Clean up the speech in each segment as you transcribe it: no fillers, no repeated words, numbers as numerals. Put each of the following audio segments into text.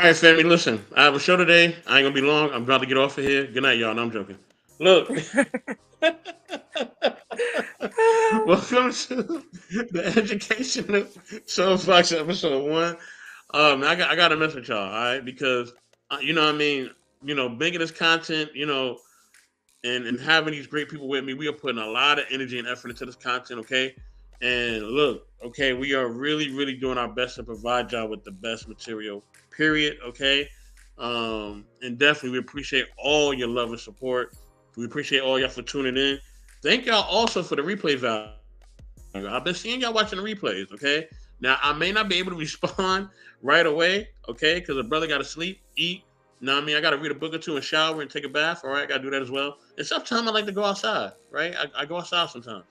right, family, listen. I have a show today. I ain't gonna be long. I'm about to get off of here. Good night, y'all. No, I'm joking. Look, welcome to the education of Soapbox episode one. I got to mess with y'all, all right? Because you know, what I mean, making this content, and having these great people with me, we are putting a lot of energy and effort into this content, okay? And look, okay, we are really, really doing our best to provide y'all with the best material, period, okay? And definitely, we appreciate all your love and support. We appreciate all y'all for tuning in. Thank y'all also for the replay value. I've been seeing y'all watching the replays, okay? Now, I may not be able to respond right away, okay? Because a brother got to sleep, eat. Know what I mean? I got to read a book or two and shower and take a bath. All right, I got to do that as well. And sometimes I like to go outside, right? I go outside sometimes,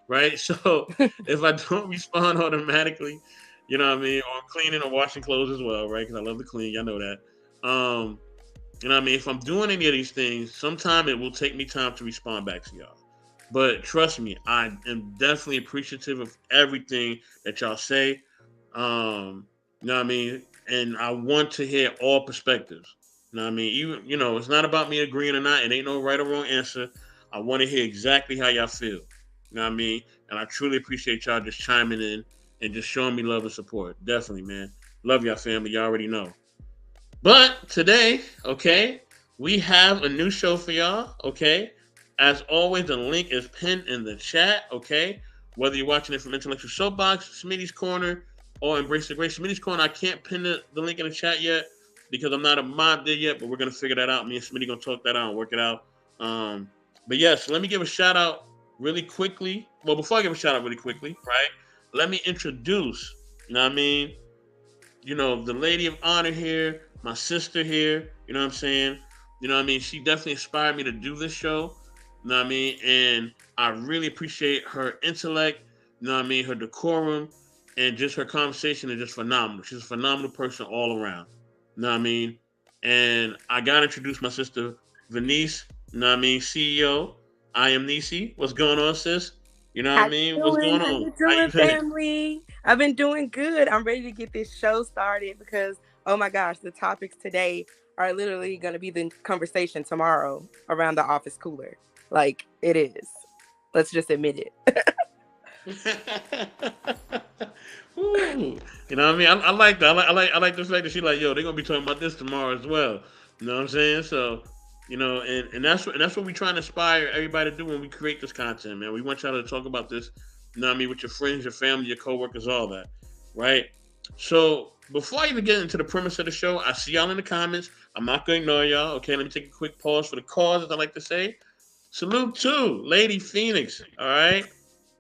right? So if I don't respond automatically, you know what I mean? Or I'm cleaning or washing clothes as well, right? Because I love to clean. Y'all know that. Um, you know what I mean? If I'm doing any of these things, sometime it will take me time to respond back to y'all. But trust me, I am definitely appreciative of everything that y'all say. You know what I mean? And I want to hear all perspectives. You know what I mean? Even it's not about me agreeing or not. It ain't no right or wrong answer. I want to hear exactly how y'all feel. You know what I mean? And I truly appreciate y'all just chiming in and just showing me love and support. Definitely, man. Love y'all family. Y'all already know. But today, okay, we have a new show for y'all, okay? As always, the link is pinned in the chat, okay? Whether you're watching it from Intellectual Soapbox, Smitty's Corner, or Embrace the Grace. Smitty's Corner, I can't pin the link in the chat yet because I'm not a mod there yet, but we're going to figure that out. Me and Smitty going to talk that out and work it out. But yes, let me give a shout out really quickly. Well, before I give a shout out really quickly, right? Let me introduce, you know what I mean? The lady of honor here, my sister here, you know what I'm saying? You know what I mean? She definitely inspired me to do this show, you know what I mean? And I really appreciate her intellect, you know what I mean? Her decorum and just her conversation is just phenomenal. She's a phenomenal person all around, you know what I mean? And I got to introduce my sister, Venice, you know what I mean? CEO, I am Nisi. What's going on, sis? You know what How I you mean? What's doing? going How on? you How doing, you been? family? I've been doing good. I'm ready to get this show started because oh my gosh, the topics today are literally going to be the conversation tomorrow around the office cooler. Like it is. Let's just admit it. Ooh, you know what I mean? I like that. I like the fact that she like, yo, they're gonna be talking about this tomorrow as well. You know what I'm saying? So, and that's what we trying to inspire everybody to do when we create this content, man. We want y'all to talk about this, you know what I mean, with your friends, your family, your coworkers, all that. Right? So before I even get into the premise of the show, I see y'all in the comments. I'm not gonna ignore y'all. Okay, let me take a quick pause for the cause, as I like to say. Salute to Lady Phoenix. All right.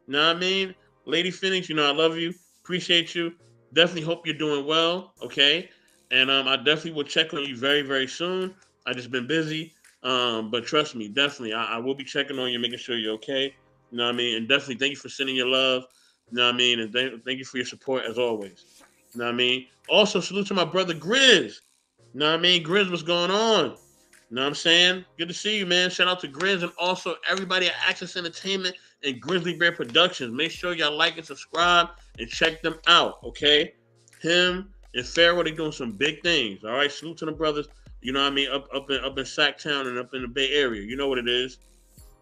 Know what I mean? Lady Phoenix, I love you. Appreciate you. Definitely hope you're doing well. Okay. And I definitely will check on you very, very soon. I just been busy. But trust me, definitely, I will be checking on you, making sure you're okay. You know what I mean? And definitely thank you for sending your love. You know what I mean? And thank you for your support as always. You know what I mean? Also, salute to my brother Grizz. You know what I mean? Grizz, what's going on? You know what I'm saying? Good to see you, man. Shout out to Grizz and also everybody at Access Entertainment and Grizzly Bear Productions. Make sure y'all like and subscribe and check them out, okay? Him and Pharaoh, they doing some big things. All right, salute to the brothers. You know what I mean? Up in Sacktown and up in the Bay Area. You know what it is.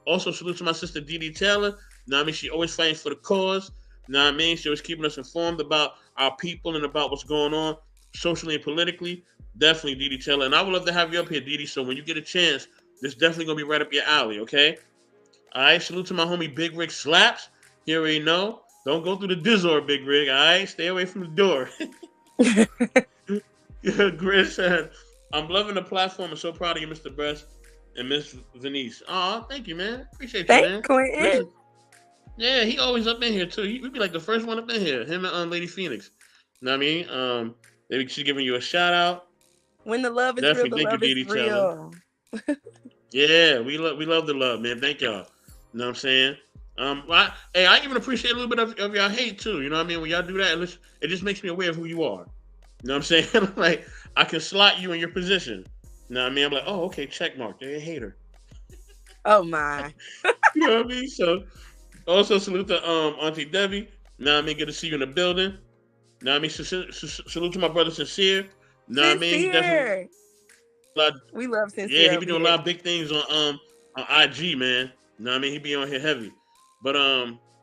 Also, salute to my sister Dee Dee Taylor. You know what I mean? She always fighting for the cause. You know what I mean? She always keeping us informed about our people and about what's going on socially and politically. Definitely Dee Dee Taylor. And I would love to have you up here, Dee Dee. So when you get a chance, this definitely gonna be right up your alley, okay? All right, salute to my homie Big Rig Slaps. You already know. Don't go through the Dizzor, Big Rig. All right, stay away from the door. Grit said, "I'm loving the platform and so proud of you, Mr. Best and Miss Venice." Oh, thank you, man. Appreciate you, Thanks, man. Quentin. Listen, yeah, he always up in here too. He would be like the first one up in here. Him and Lady Phoenix. You know what I mean? Maybe she's giving you a shout out. When the love is real, Definitely, the thank you, love is Dee Dee Taylor. real. Yeah, we love the love, man. Thank y'all. You know what I'm saying? Hey, I even appreciate a little bit of y'all hate too. You know what I mean? When y'all do that, it just makes me aware of who you are. You know what I'm saying? Like I can slot you in your position. You know what I mean? I'm like, oh, okay, check mark. They're a hater. Oh my. You know what I mean? So also salute to Auntie Debbie. You know what I mean? Good to see you in the building. You know what I mean? Salute to my brother Sincere. You know what I mean? He definitely Sincere. a lot. We love Yeah, Sincere he over be doing a lot here. of big things on IG, man. You know what I mean? He be on here heavy. But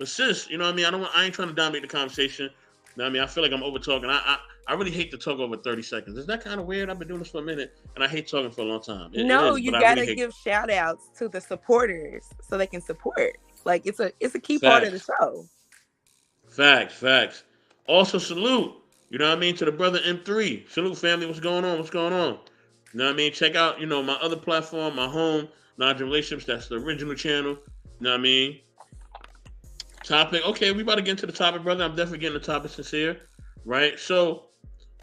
sis, you know what I mean? I ain't trying to dominate the conversation. You know what I mean? I feel like I'm over talking. I really hate to talk over 30 seconds. Is that kind of weird? I've been doing this for a minute and I hate talking for a long time. It No, is, you but I really gotta hate give shout outs to the supporters so they can support. Like it's a key part of the facts. show. Facts. Also salute. You know what I mean? To the brother M3. Salute family. What's going on? What's going on? You know what I mean? Check out, my other platform, my home, Nigel Relationships. That's the original channel. You know what I mean? Topic. Okay, we about to get into the topic, brother. I'm definitely getting the topic sincere. Right? So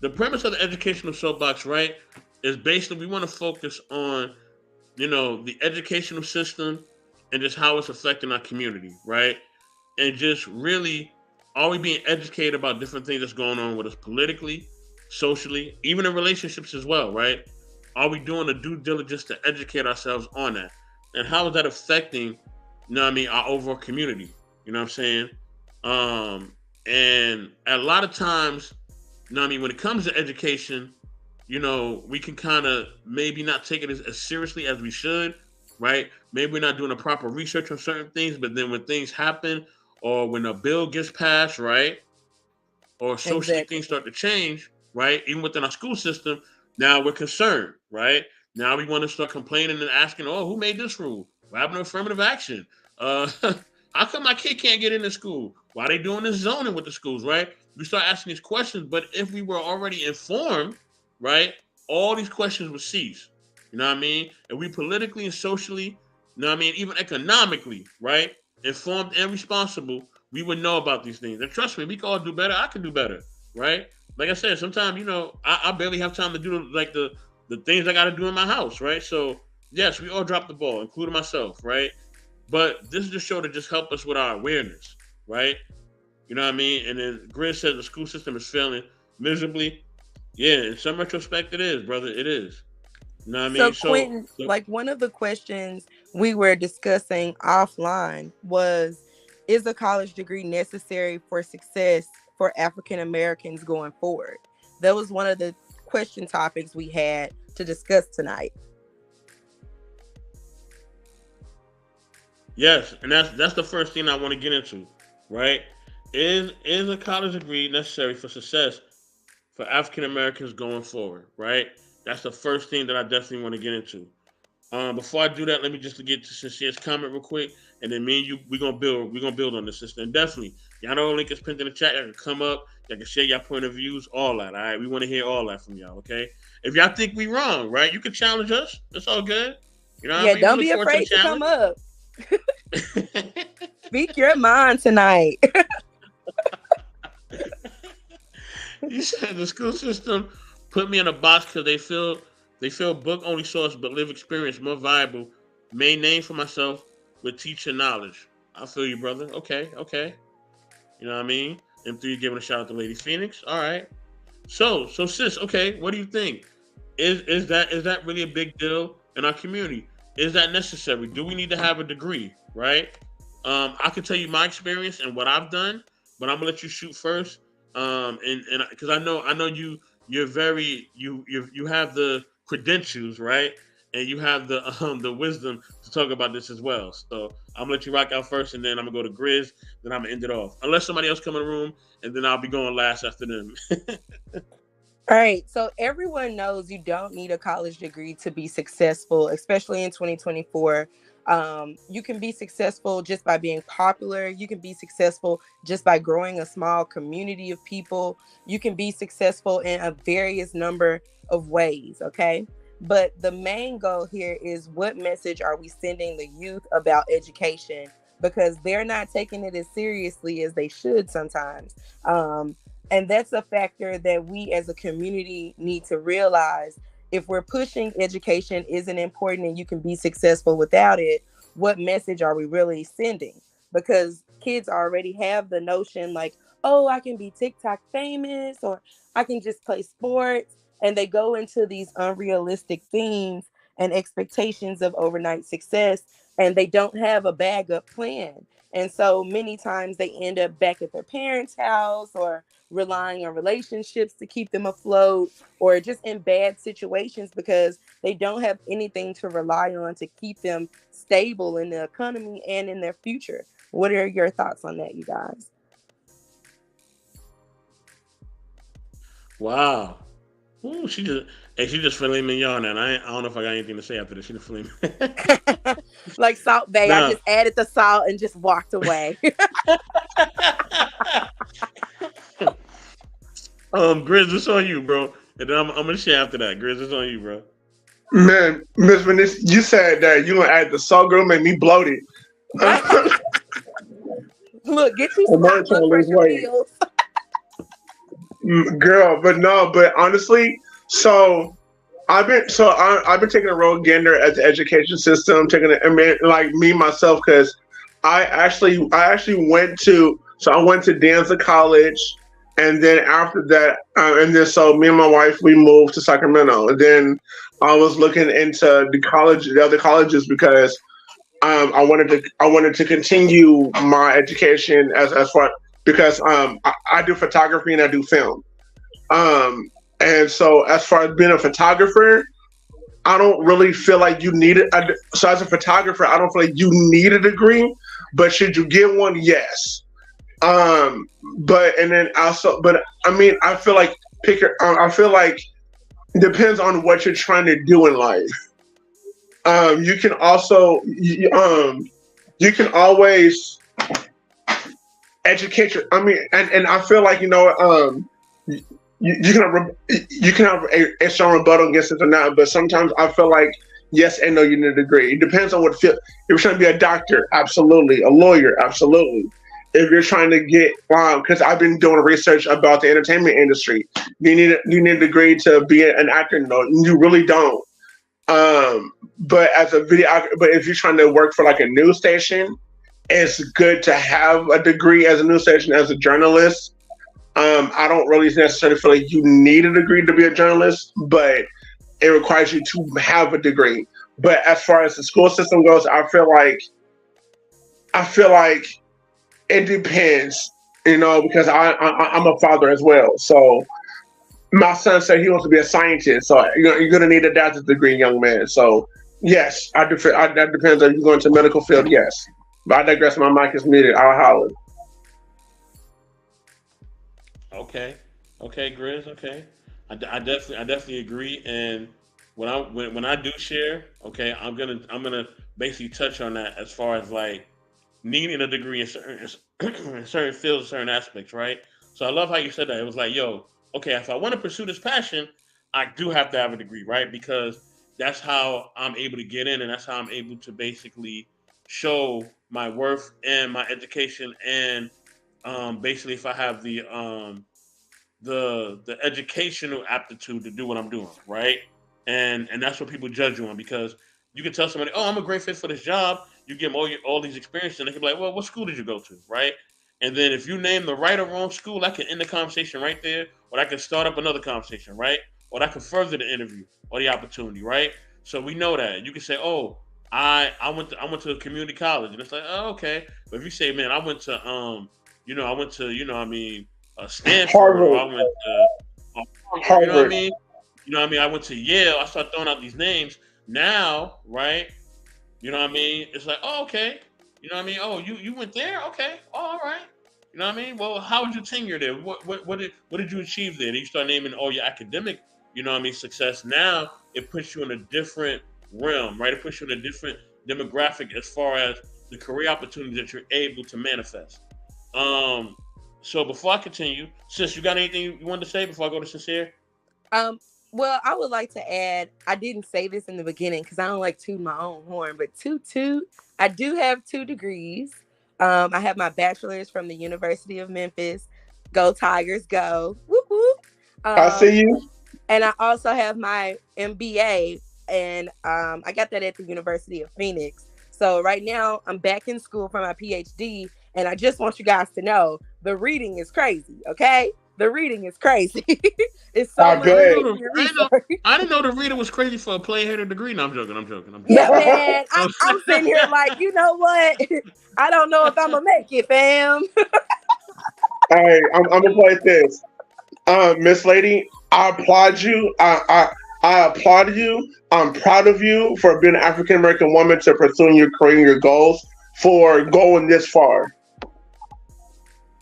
the premise of the educational soapbox, right, is basically we want to focus on, the educational system and just how it's affecting our community, right? And just really, are we being educated about different things that's going on with us politically, socially, even in relationships as well, right? Are we doing the due diligence to educate ourselves on that? And how is that affecting, our overall community? You know what I'm saying? And a lot of times, when it comes to education, we can kind of maybe not take it as seriously as we should, right? Maybe we're not doing a proper research on certain things, but then when things happen or when a bill gets passed, right, or socially Exactly. things start to change, right, even within our school system, now we're concerned, right? Now we want to start complaining and asking, oh, who made this rule? What happened to affirmative action? Uh, how come my kid can't get into school? Why are they doing this zoning with the schools, right? We start asking these questions, but if we were already informed, right, all these questions would cease. You know what I mean? And we politically and socially, even economically, right, informed and responsible, we would know about these things. And trust me, we can all do better. I can do better, right? Like I said, sometimes I barely have time to do like the things I got to do in my house, right? So yes, we all drop the ball, including myself, right? But this is the show to just help us with our awareness, right? You know what I mean? And then Grizz says the school system is failing miserably. Yeah, in some retrospect, it is, brother. It is. You know what I So mean? So, Quentin, like one of the questions we were discussing offline was, is a college degree necessary for success for African Americans going forward? That was one of the question topics we had to discuss tonight. yes, and that's the first thing I want to get into, right? Is a college degree necessary for success for African Americans going forward, right? That's the first thing that I definitely want to get into. Before I do that, let me just get to Sincere's comment real quick, and then me and you we're gonna build on this system. And definitely, y'all know the link is pinned in the chat. Y'all can come up, y'all can share your point of views, all that. All right, we want to hear all that from y'all. Okay, if y'all think we wrong, right, you can challenge us. It's all good. You know what I Yeah, mean? We don't look be forward to the afraid to come challenge. up. Speak your mind tonight. You said the school system put me in a box because they feel book only source but live experience more valuable. Main name for myself with teacher knowledge. I feel you, brother. Okay. You know what I mean? M3 giving a shout out to Lady Phoenix. All right. So sis, okay, what do you think? Is that really a big deal in our community? Is that necessary? Do we need to have a degree? Right? I can tell you my experience and what I've done, but I'm gonna let you shoot first. And because I know you're very you have the credentials, right? And you have the wisdom to talk about this as well. So I'm gonna let you rock out first, and then I'm gonna go to Grizz, then I'm gonna end it off. Unless somebody else come in the room, and then I'll be going last after them. All right. So everyone knows you don't need a college degree to be successful, especially in 2024. You can be successful just by being popular. You can be successful just by growing a small community of people. You can be successful in a various number of ways. Okay. But the main goal here is, what message are we sending the youth about education? Because they're not taking it as seriously as they should sometimes. And that's a factor that we as a community need to realize. If we're pushing education isn't important and you can be successful without it, what message are we really sending? Because kids already have the notion like, oh, I can be TikTok famous, or I can just play sports. And they go into these unrealistic themes and expectations of overnight success, and they don't have a bag up plan. And so many times they end up back at their parents' house or relying on relationships to keep them afloat or just in bad situations because they don't have anything to rely on to keep them stable in the economy and in their future. What are your thoughts on that, you guys? Wow. Ooh, she just filet mignon, and I don't know if I got anything to say after this. She just filet. Like Salt Bay, I Nah. just added the salt and just walked away. Grizz, it's on you, bro. And then I'm gonna share after that. Grizz, it's on you, bro. Man, Miss Vanessa, you said that you gonna add the salt, girl, made me bloated. Look, get you some I'm hot already trying blood to lose pressure weight. pills. Girl, but no, but honestly, so I've been taking a road gander at the education system, taking it, I mean, like me myself, because I actually went to Danza College, and then after that, and then so me and my wife we moved to Sacramento, and then I was looking into the other colleges because I wanted to continue my education as far because I do photography and I do film. Um, and so as far as being a photographer, I don't really feel like you need it. So as a photographer, I don't feel like you need a degree, but should you get one? Yes. Um, but and then also, but I mean, I feel like I feel like it depends on what you're trying to do in life. You can also you can always educate your. I mean, and I feel like you can have a strong rebuttal against it or not, but sometimes I feel like yes and no, you need a degree. It depends on what field. If you're trying to be a doctor, absolutely. A lawyer, absolutely. If you're trying to get, because I've been doing research about the entertainment industry, you need a degree to be an actor? No, you really don't. But but if you're trying to work for like a news station, it's good to have a degree as a news station as a journalist. I don't really necessarily feel like you need a degree to be a journalist, but it requires you to have a degree. But as far as the school system goes, I feel like it depends, because I'm a father as well. So my son said he wants to be a scientist, so you're going to need a doctorate degree, young man. So yes, that depends. If you're going to medical field, yes. But I digress. My mic is muted. I'll holler. Okay, okay, Grizz. Okay, I definitely agree. And when I do share, okay, I'm gonna basically touch on that as far as like needing a degree in certain in certain fields, certain aspects, right? So I love how you said that. It was like, yo, okay, if I want to pursue this passion, I do have to have a degree, right? Because that's how I'm able to get in, and that's how I'm able to basically show my worth and my education, and basically if I have the educational aptitude to do what I'm doing, right? And that's what people judge you on because you can tell somebody, oh, I'm a great fit for this job. You give them all these experiences, and they can be like, well, what school did you go to, right? And then if you name the right or wrong school, I can end the conversation right there, or I can start up another conversation, right? Or I can further the interview or the opportunity, right? So we know that you can say, oh, I went to a community college, and it's like, oh, okay. But if you say, man, I went to, Stanford, or Harvard, I went to Harvard, you know what I Harvard. mean? You know what I mean? I went to Yale. I start throwing out these names now, right? You know what I mean? It's like, oh, okay. You know what I mean? Oh, you went there? Okay. Oh, all right. You know what I mean? Well, how was your tenure there? What did you achieve there? Then you start naming all your academic, success. Now it puts you in a different realm, right? It puts you in a different demographic as far as the career opportunities that you're able to manifest. Um, so before I continue, sis, you got anything you wanted to say before I go to sincere? Um, well, I would like to add, I didn't say this in the beginning because I don't like tooting my own horn, but toot, I do have 2 degrees. I have my bachelor's from the University of Memphis. Go Tigers, go! Whoop whoop. I Um, see you. and I also have my MBA, and I got that at the University of Phoenix. So right now, I'm back in school for my PhD, and I just want you guys to know the reading is crazy. Okay, The reading is crazy. It's so I much I didn't know bet. reading the and I didn't know research. I didn't know the reader was crazy for a plain hated degree. No, I'm joking. I'm joking. I'm Yeah, joking. man. I'm sitting here like, you know what? I don't know if I'm gonna make it, fam. Hey, I'm gonna play this. Miss Lady, I applaud you. I applaud you. I'm proud of you for being an African American woman to pursuing your career and your goals for going this far.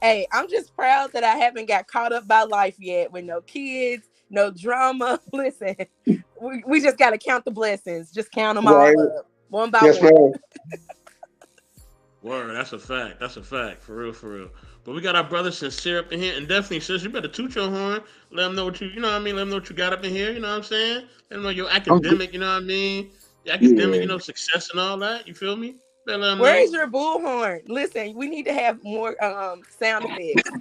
Hey, I'm just proud that I haven't got caught up by life yet with no kids, no drama. Listen, we just got to count the blessings. Just count them all Right? up one by Yes, one. ma'am. Word, that's a fact. That's a fact. For real, for real. But we got our brother Sincere up in here, and definitely, sis, you better toot your horn. Let them know what you know what I mean? Let them know what you got up in here, you know what I'm saying? Let them know your I'm good. academic, you know what I mean? Your academic, Yeah. you know, success and all that. You feel me? Better let them Where know. is your bullhorn? Listen, we need to have more sound effects.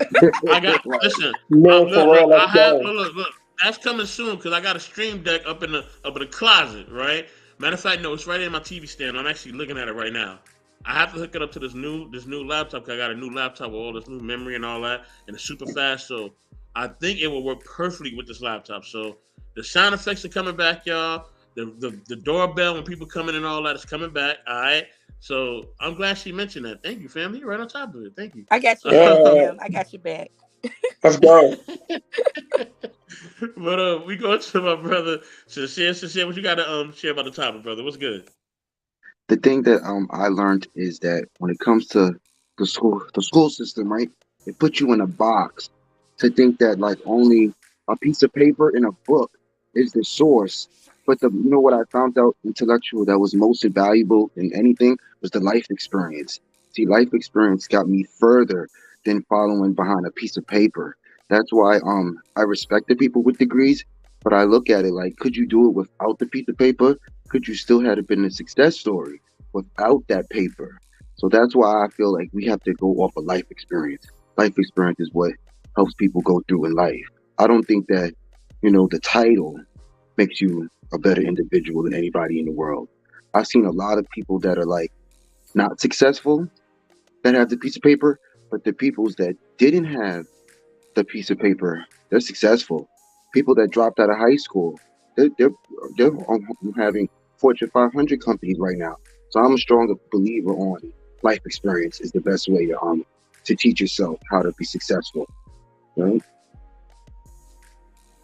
I got, Right. listen, No, look, for look, real. Let's I have, go. look. That's coming soon because I got a stream deck up in the closet, right? Matter of fact, no, it's right in my TV stand. I'm actually looking at it right now. I have to hook it up to this new laptop because I got a new laptop with all this new memory and all that, and it's super fast. So I think it will work perfectly with this laptop. So the sound effects are coming back, y'all. The doorbell when people come in and all that is coming back. All right. So I'm glad she mentioned that. Thank you, family. You're right on top of it. Thank you. I got your back, Uh, fam. I got your back. let's go. But we go to my brother Sincere. Sincere, what you got to share about the topic, brother? What's good? The thing that I learned is that when it comes to the school system, right? It puts you in a box to think that like only a piece of paper and a book is the source. But the you know what I found out intellectual that was most valuable in anything was the life experience. See, life experience got me further than following behind a piece of paper. That's why I respect the people with degrees, but I look at it like, could you do it without the piece of paper? Could you still have it been a success story without that paper? So that's why I feel like we have to go off of life experience. Life experience is what helps people go through in life. I don't think that, the title makes you a better individual than anybody in the world. I've seen a lot of people that are like not successful that have the piece of paper, but the peoples that didn't have the piece of paper, they're successful. People that dropped out of high school, they're having Fortune 500 companies right now. So I'm a strong believer on life experience is the best way to teach yourself how to be successful. Right?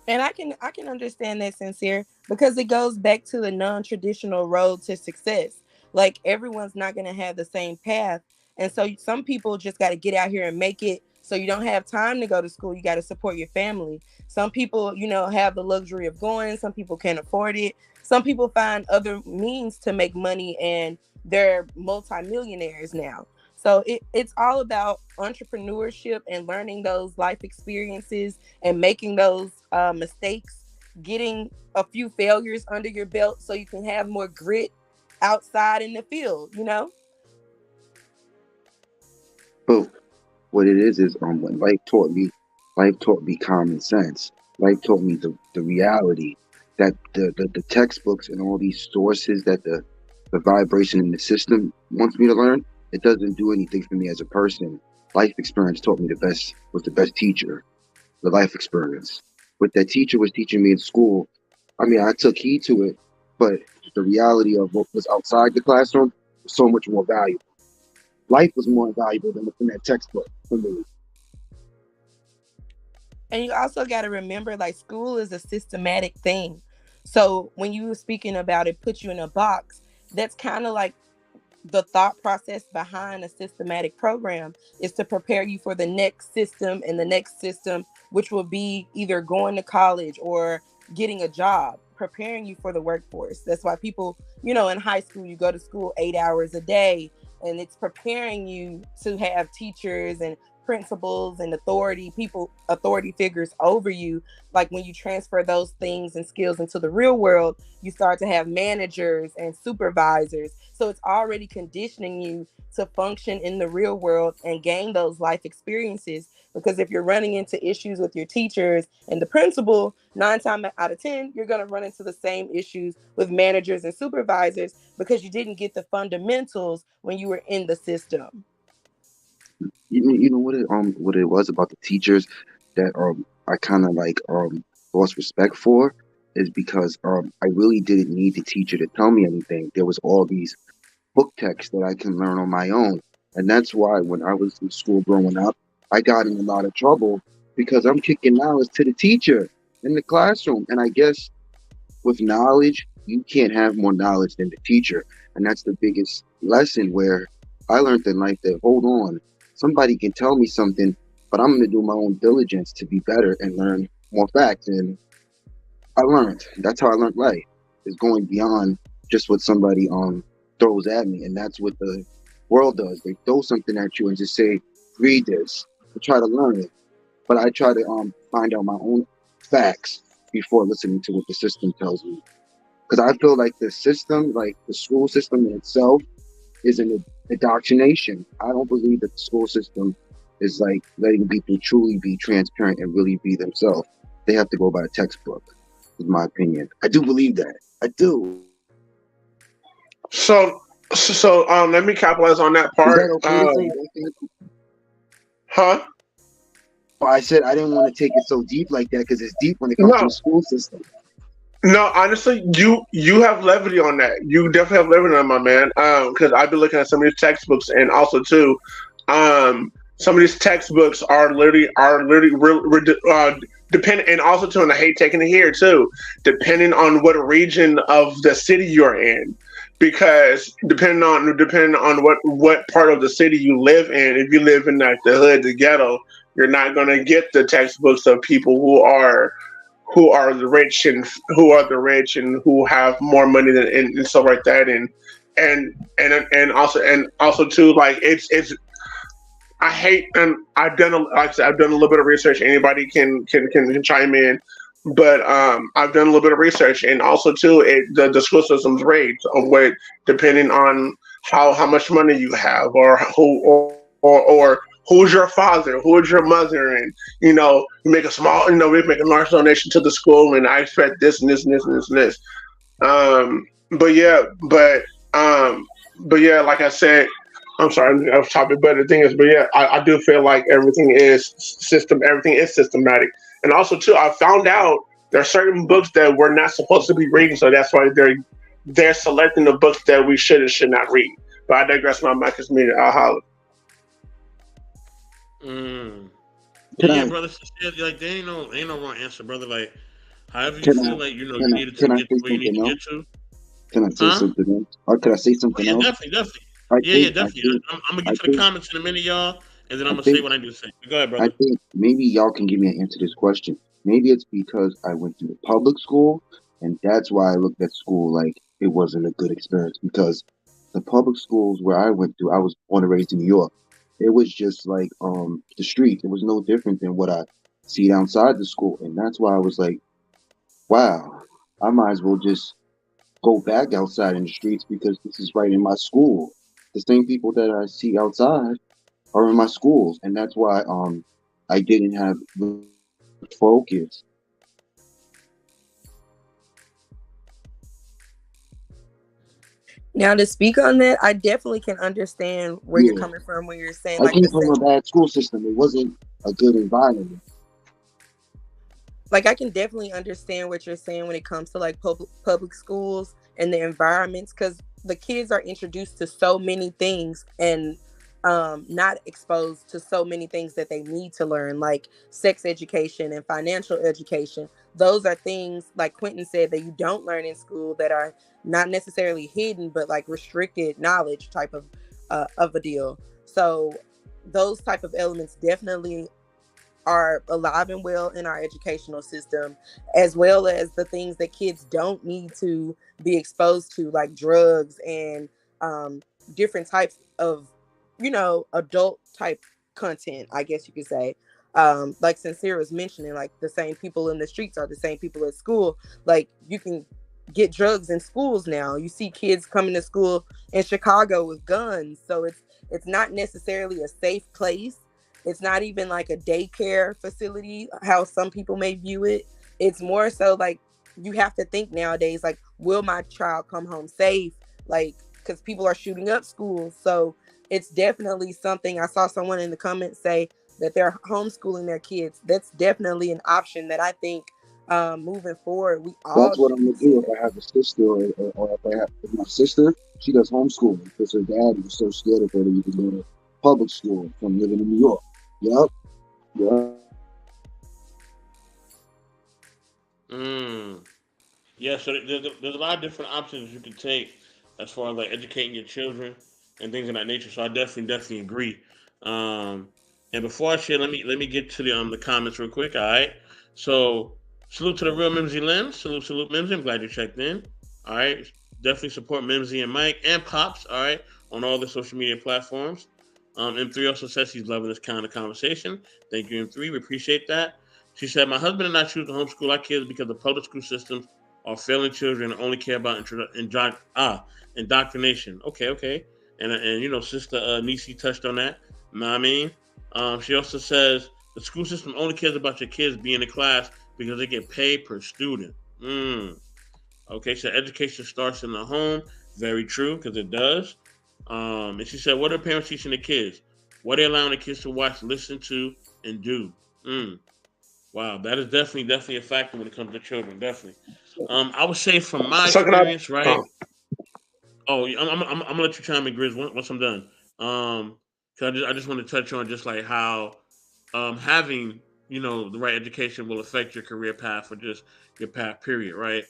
And I can understand that, Sincere, because it goes back to the non-traditional road to success. Like everyone's not going to have the same path, and so some people just got to get out here and make it. So you don't have time to go to school, you got to support your family. Some people, have the luxury of going, some people can't afford it. Some people find other means to make money, and they're multimillionaires now. So it's all about entrepreneurship and learning those life experiences and making those mistakes, getting a few failures under your belt so you can have more grit outside in the field. But what it is when life taught me common sense. Life taught me the reality that the textbooks and all these sources that the vibration in the system wants me to learn, it doesn't do anything for me as a person. Life experience taught me was the best teacher. The life experience. What that teacher was teaching me in school, I mean, I took heed to it, but the reality of what was outside the classroom was so much more valuable. Life was more valuable than what's in that textbook for me. And you also got to remember, like, school is a systematic thing. So when you were speaking about it, put you in a box, that's kind of like the thought process behind a systematic program is to prepare you for the next system and the next system, which will be either going to college or getting a job, preparing you for the workforce. That's why people, in high school, you go to school 8 hours a day, and it's preparing you to have teachers and principals and authority figures over you. Like when you transfer those things and skills into the real world, you start to have managers and supervisors. So it's already conditioning you to function in the real world and gain those life experiences. Because if you're running into issues with your teachers and the principal, 9 times out of 10, you're going to run into the same issues with managers and supervisors because you didn't get the fundamentals when you were in the system. You know what it was about the teachers. that I kind of like lost respect for is because I really didn't need the teacher to tell me anything. There was all these book texts that I can learn on my own, and that's why when I was in school growing up, I got in a lot of trouble because I'm kicking knowledge to the teacher in the classroom, and I guess with knowledge, you can't have more knowledge than the teacher. And that's the biggest lesson where I learned in life that hold on, somebody can tell me something, but I'm going to do my own diligence to be better and learn more facts. And I learned. That's how I learned life, is going beyond just what somebody throws at me. And that's what the world does. They throw something at you and just say, read this, and try to learn it. But I try to find out my own facts before listening to what the system tells me, because I feel like the system, like the school system in itself, is an indoctrination. I don't believe that the school system is like letting people truly be transparent and really be themselves. They have to go by a textbook, in my opinion. I do believe that. I do. Let me capitalize on that Is that part. okay to say? Okay. Huh? Oh, I said I didn't want to take it so deep like that because it's deep when it comes to No, the school system. no. Honestly, you have levity on that. You definitely have levity on my man. Because I've been looking at some of these textbooks, and also too, some of these textbooks are literally depending, and also too, and I hate taking it here too, depending on what region of the city you're in. Because depending on what part of the city you live in, if you live in like the hood, the ghetto, you're not gonna get the textbooks of people who are the rich and who have more money than and stuff like that, and also too, like it's I hate, and like I said, I've done a little bit of research. Anybody can chime in, but I've done a little bit of research, and also too, the school system's rates on what, depending on how much money you have, or or who's your father, who is your mother, and you make a small, we make a large donation to the school, and I expect this and this and this and this and this. But yeah, um, but yeah, like I said, I'm sorry, I'm off topic, but the thing is, but yeah, I do feel like everything is systematic, and also too, I found out there are certain books that we're not supposed to be reading, so that's why they're selecting the books that we should and should not read. But I digress. My mic is muted. I'll holler. Mm. Yeah, Can yeah, I brother. Like there ain't no wrong answer, brother. Like however you can I feel like you needed to can I get say to where you need something to else? get to, Can I say huh? something else? Or could I say Oh something yeah, else? definitely, definitely. I Yeah, yeah, think I definitely. think I'm gonna I get to the think comments in a minute, y'all, and then I'm I gonna say think what I need to say. Go ahead, I brother. think maybe y'all can give me an answer to this question. Maybe it's because I went to the public school, and that's why I looked at school like it wasn't a good experience. Because the public schools where I went to, I was born and raised in New York. It was just like the street. It was no different than what I see outside the school, and that's why I was like, wow, I might as well just go back outside in the streets because this is right in my school. The same people that I see outside are in my schools, and that's why I didn't have really much focus. Now to speak on that, I definitely can understand where you're Yeah, coming from when you're saying I like came the from a same. bad school system. It wasn't a good environment. Like I can definitely understand what you're saying when it comes to like public schools and the environments, because the kids are introduced to so many things and not exposed to so many things that they need to learn, like sex education and financial education. Those are things, like Quentin said, that you don't learn in school, that are not necessarily hidden but like restricted knowledge type of a deal. So those type of elements definitely are alive and well in our educational system, as well as the things that kids don't need to be exposed to, like drugs and um, different types of, adult type content, I guess you could say. Like Sincere was mentioning, like the same people in the streets are the same people at school. Like you can get drugs in schools now. You see kids coming to school in Chicago with guns. So it's not necessarily a safe place. It's not even like a daycare facility, how some people may view it. It's more so like you have to think nowadays, like, will my child come home safe? Like, because people are shooting up schools. So it's definitely something. I saw someone in the comments say that they're homeschooling their kids, that's definitely an option that I think moving forward we all That's what should I'm gonna do if consider. I have a sister, or if I have if my sister, she does homeschooling because her dad was so scared of her to even go to public school from living in New York. Yep, yep. Mm. Yeah, so there's a lot of different options you can take as far as like educating your children and things of that nature. So I definitely agree. Um, and before I share, let me get to the comments real quick. All right. So salute to the real Mimsy Lynn. Salute Mimsy. I'm glad you checked in. All right. Definitely support Mimsy and Mike and Pops. All right, on all the social media platforms. M3 also says he's loving this kind of conversation. Thank you, M3. We appreciate that. She said, "My husband and I choose to homeschool our kids because the public school systems are failing children and only care about indoctrination." Okay, okay. And Sister Nisi touched on that. You know what I mean? She also says the school system only cares about your kids being in class because they get paid per student. Mm. Okay, so education starts in the home. Very true, because it does. And she said, "What are parents teaching the kids? What are they allowing the kids to watch, listen to, and do?" Mm. Wow, that is definitely a factor when it comes to children. Definitely. I would say from my So can I? experience, right? Oh, yeah, I'm gonna let you chime in, Grizz, once I'm done. Um, 'Cause I just want to touch on just like how having the right education will affect your career path or just your path period, right?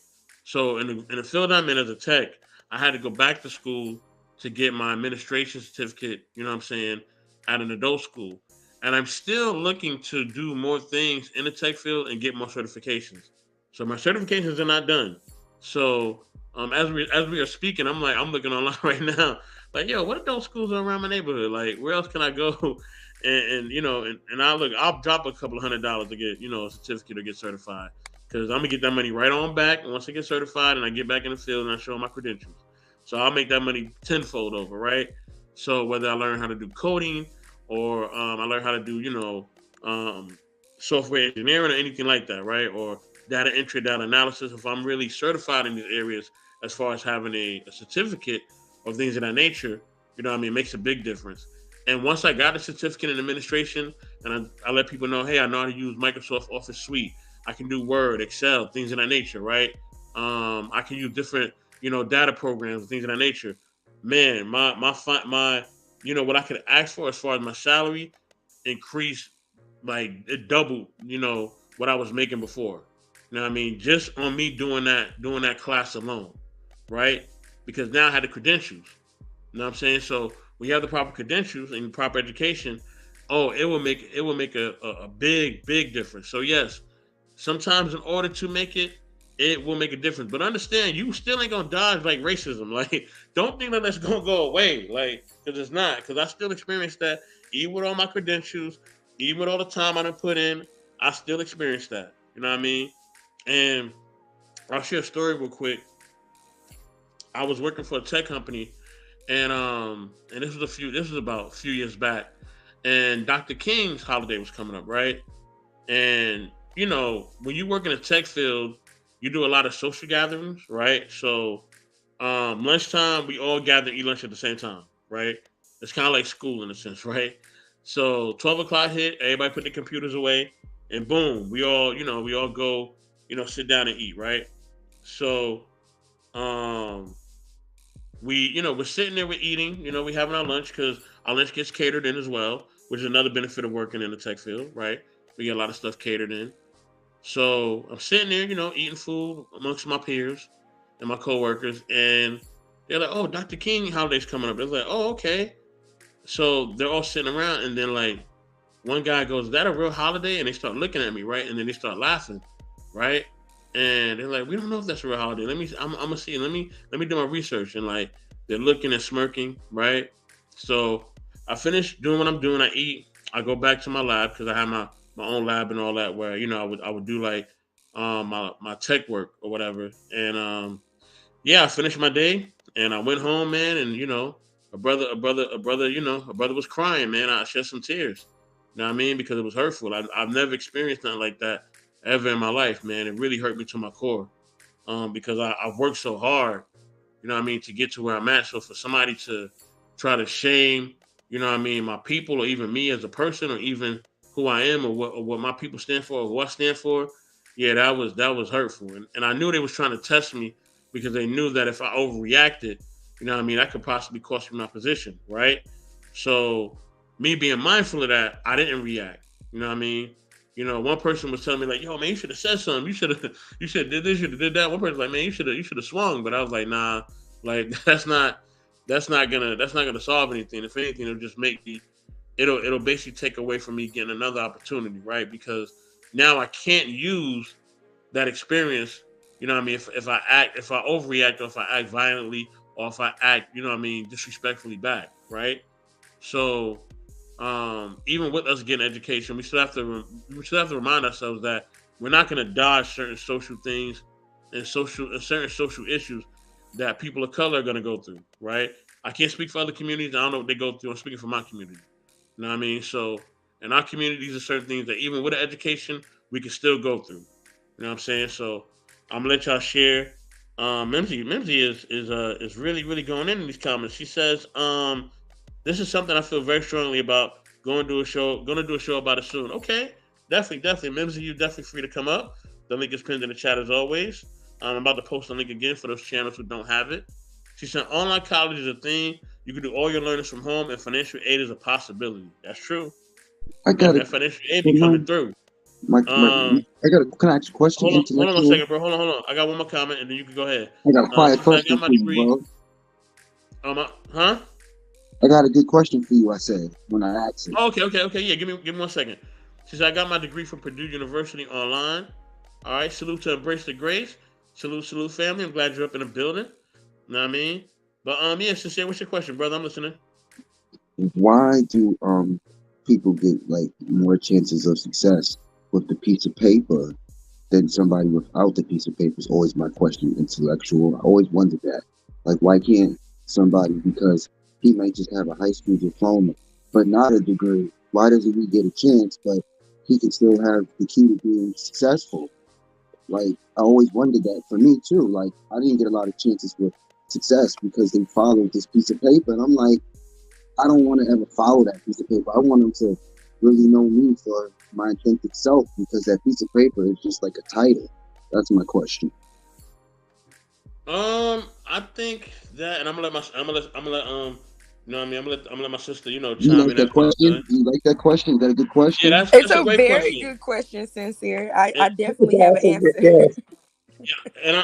So in the field I'm in as a tech, I had to go back to school to get my administration certificate. You know what I'm saying, at an adult school, and I'm still looking to do more things in the tech field and get more certifications. So my certifications are not done. So as we are speaking, I'm looking online right now, like, yo, what adult schools are around my neighborhood? Like, where else can I go? And I'll drop a couple of $100 to get a certificate or get certified, because I'm gonna get that money right on back. And once I get certified and I get back in the field and I show my credentials, so I'll make that money tenfold over, right? So whether I learn how to do coding or I learn how to do um, software engineering or anything like that, right? Or data entry, data analysis. If I'm really certified in these areas, as far as having a certificate or things of that nature, what I mean, it makes a big difference. And once I got a certificate in administration, and I let people know, hey, I know how to use Microsoft Office Suite. I can do Word, Excel, things of that nature, right? I can use different, data programs, things of that nature. Man, what I could ask for as far as my salary increased, like it doubled, what I was making before. You know what I mean? Just on me doing that class alone, right? Because now I had the credentials. You know what I'm saying? So when you have the proper credentials and proper education, oh, it will make a big difference. So yes, sometimes in order to make it, it will make a difference. But understand, you still ain't gonna dodge like racism. Like, don't think that that's gonna go away. Like, because it's not. Because I still experience that, even with all my credentials, even with all the time I done put in, I still experience that. You know what I mean? And I'll share a story real quick. I was working for a tech company, and this was about a few years back, and Dr. King's holiday was coming up, right? And when you work in a tech field, you do a lot of social gatherings, right? So lunchtime, we all gather and eat lunch at the same time, right? It's kind of like school in a sense, right? So 12 o'clock hit, everybody put their computers away, and boom, we all go, sit down and eat, right? So um, we're sitting there, we're eating, we're having our lunch, because our lunch gets catered in as well, which is another benefit of working in the tech field, right? We get a lot of stuff catered in. So I'm sitting there, eating food amongst my peers and my coworkers, and they're like, "Oh, Dr. King holiday's coming up." It's like, "Oh, okay." So they're all sitting around, and then like one guy goes, "Is that a real holiday?" And they start looking at me, right? And then they start laughing, right? And they're like, "We don't know if that's a real holiday. I'm gonna see. Let me do my research." And like they're looking and smirking, right? So I finish doing what I'm doing. I eat. I go back to my lab because I have my own lab and all that. Where I would do like my tech work or whatever. And yeah, I finished my day and I went home, man. And a brother was crying, man. I shed some tears. You know what I mean? Because it was hurtful. I've never experienced nothing like that ever in my life, man. It really hurt me to my core. Because I've worked so hard, what I mean, to get to where I'm at. So for somebody to try to shame, what I mean, my people or even me as a person or even who I am or what my people stand for or what I stand for, yeah, that was hurtful. And I knew they was trying to test me because they knew that if I overreacted, you know what I mean, that could possibly cost me my position, right? So me being mindful of that, I didn't react. You know what I mean? You know, one person was telling me like, "Yo, man, you should have said something. You should have did this. You should have did that." One person was like, "Man, you should have swung." But I was like, "Nah, like that's not gonna solve anything. If anything, it'll just make me it'll basically take away from me getting another opportunity, right? Because now I can't use that experience. You know what I mean? If I overreact, or if I act violently, or if I act, you know what I mean, disrespectfully back, right? So even with us getting education, we still have to remind ourselves that we're not going to dodge certain social things and certain social issues that people of color are going to go through, right? I can't speak for other communities. I don't know what they go through. I'm speaking for my community. You know what I mean? So in our communities, are certain things that even with an education, we can still go through. You know what I'm saying? So I'm gonna let y'all share. Mimsy is really going in these comments. She says, this is something I feel very strongly about. Gonna do a show about it soon. Okay, definitely. Mimsy, you definitely free to come up. The link is pinned in the chat as always. I'm about to post the link again for those channels who don't have it. She said online college is a thing. You can do all your learning from home, and financial aid is a possibility. That's true. I got a That financial aid be for coming through. my Um, I got a can I ask a question, hold on one intellectual? second, bro. Hold on. I got one more comment, and then you can go ahead. I got a fire She said, I got question my for you, degree. bro. Huh? I got a good question for you, I said when I asked it. Oh, okay. Yeah, give me 1 second. She said, I got my degree from Purdue University online. All right, salute to Embrace the Grace. Salute, family. I'm glad you're up in the building. You know what I mean? But yeah, sincere, what's your question, brother? I'm listening. Why do people get like more chances of success with the piece of paper than somebody without the piece of paper? Is always my question, intellectual. I always wondered that. Like, why can't somebody, because he might just have a high school diploma, but not a degree, why doesn't he get a chance, but he can still have the key to being successful? Like, I always wondered that for me too. Like, I didn't get a lot of chances with success because they followed this piece of paper. And I'm like, I don't want to ever follow that piece of paper. I want them to really know me for my authentic self because that piece of paper is just like a title. That's my question. I think that, and I'm gonna let you know what I mean. I'm gonna let my sister, You chime like in that after I'm question? done. You like that question? Is that a good Yeah, question? It's that's a a great very question. good question, Sincere. I And, definitely have an answer. yeah, and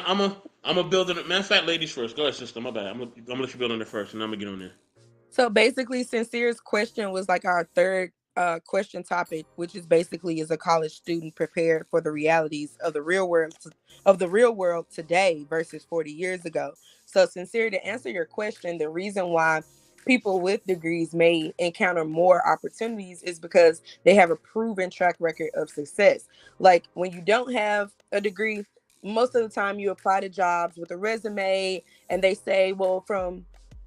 I'm a build it. Matter of fact, ladies first. Go ahead, sister. My bad. I'm gonna let you build on it first, and I'm gonna get on there. So basically, Sincere's question was like our third question topic, which is basically is a college student prepared for the realities of the real world today versus 40 years ago. So Sincere, to answer your question, the reason why people with degrees may encounter more opportunities is because they have a proven track record of success. Like when you don't have a degree, most of the time you apply to jobs with a resume and they say, well, from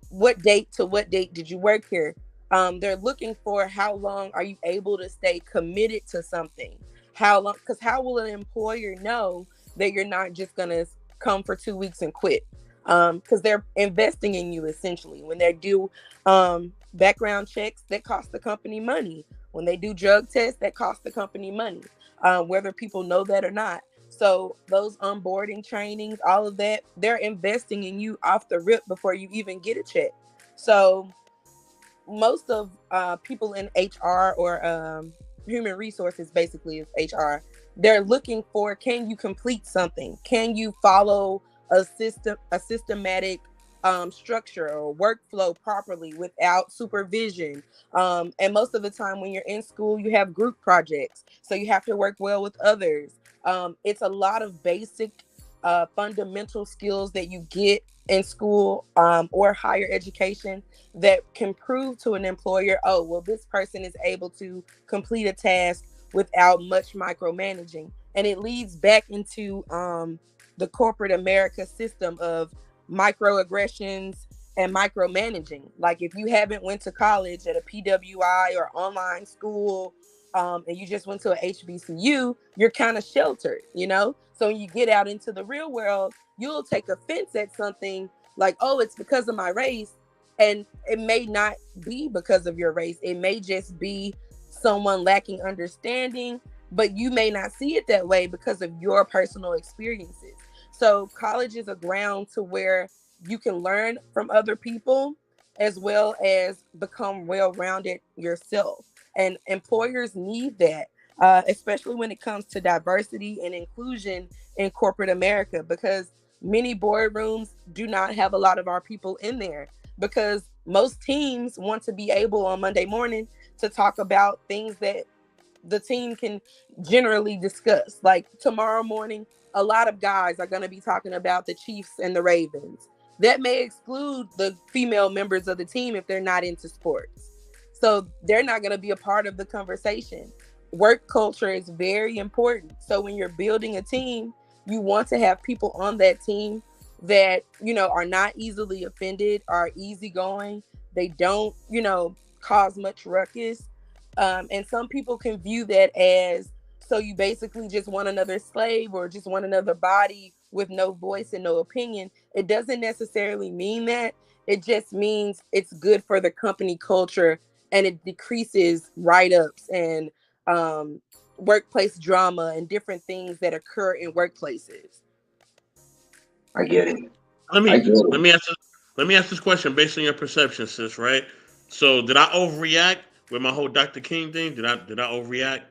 what date to what date did you work here? They're looking for how long are you able to stay committed to something? How long? Because how will an employer know that you're not just gonna come for 2 weeks and quit? Because they're investing in you essentially. When they do background checks, that cost the company money. When they do drug tests, that costs the company money, whether people know that or not. So those onboarding trainings, all of that, they're investing in you off the rip before you even get a check. So most of people in HR or human resources, basically is HR, they're looking for, can you complete something? Can you follow a systematic structure or workflow properly without supervision? And most of the time when you're in school, you have group projects. So you have to work well with others. It's a lot of basic fundamental skills that you get in school or higher education that can prove to an employer, oh, well, this person is able to complete a task without much micromanaging. And it leads back into the corporate America system of microaggressions and micromanaging. Like if you haven't went to college at a PWI or online school, and you just went to a HBCU, you're kind of sheltered, you know? So when you get out into the real world, you'll take offense at something like, oh, it's because of my race. And it may not be because of your race. It may just be someone lacking understanding, but you may not see it that way because of your personal experiences. So college is a ground to where you can learn from other people as well as become well-rounded yourself. And employers need that, especially when it comes to diversity and inclusion in corporate America, because many boardrooms do not have a lot of our people in there, because most teams want to be able on Monday morning to talk about things that the team can generally discuss. Like tomorrow morning, a lot of guys are going to be talking about the Chiefs and the Ravens. That may exclude the female members of the team if they're not into sports. So they're not going to be a part of the conversation. Work culture is very important. So when you're building a team, you want to have people on that team that, are not easily offended, are easygoing. They don't, cause much ruckus. And some people can view that as, so you basically just want another slave or just want another body with no voice and no opinion. It doesn't necessarily mean that. It just means it's good for the company culture, and it decreases write-ups and um, workplace drama and different things that occur in workplaces. I get it. Let I me get it. let me ask this, let me ask this question based on your perception, sis. Right? So did I overreact with my whole Dr. King thing? Did I overreact?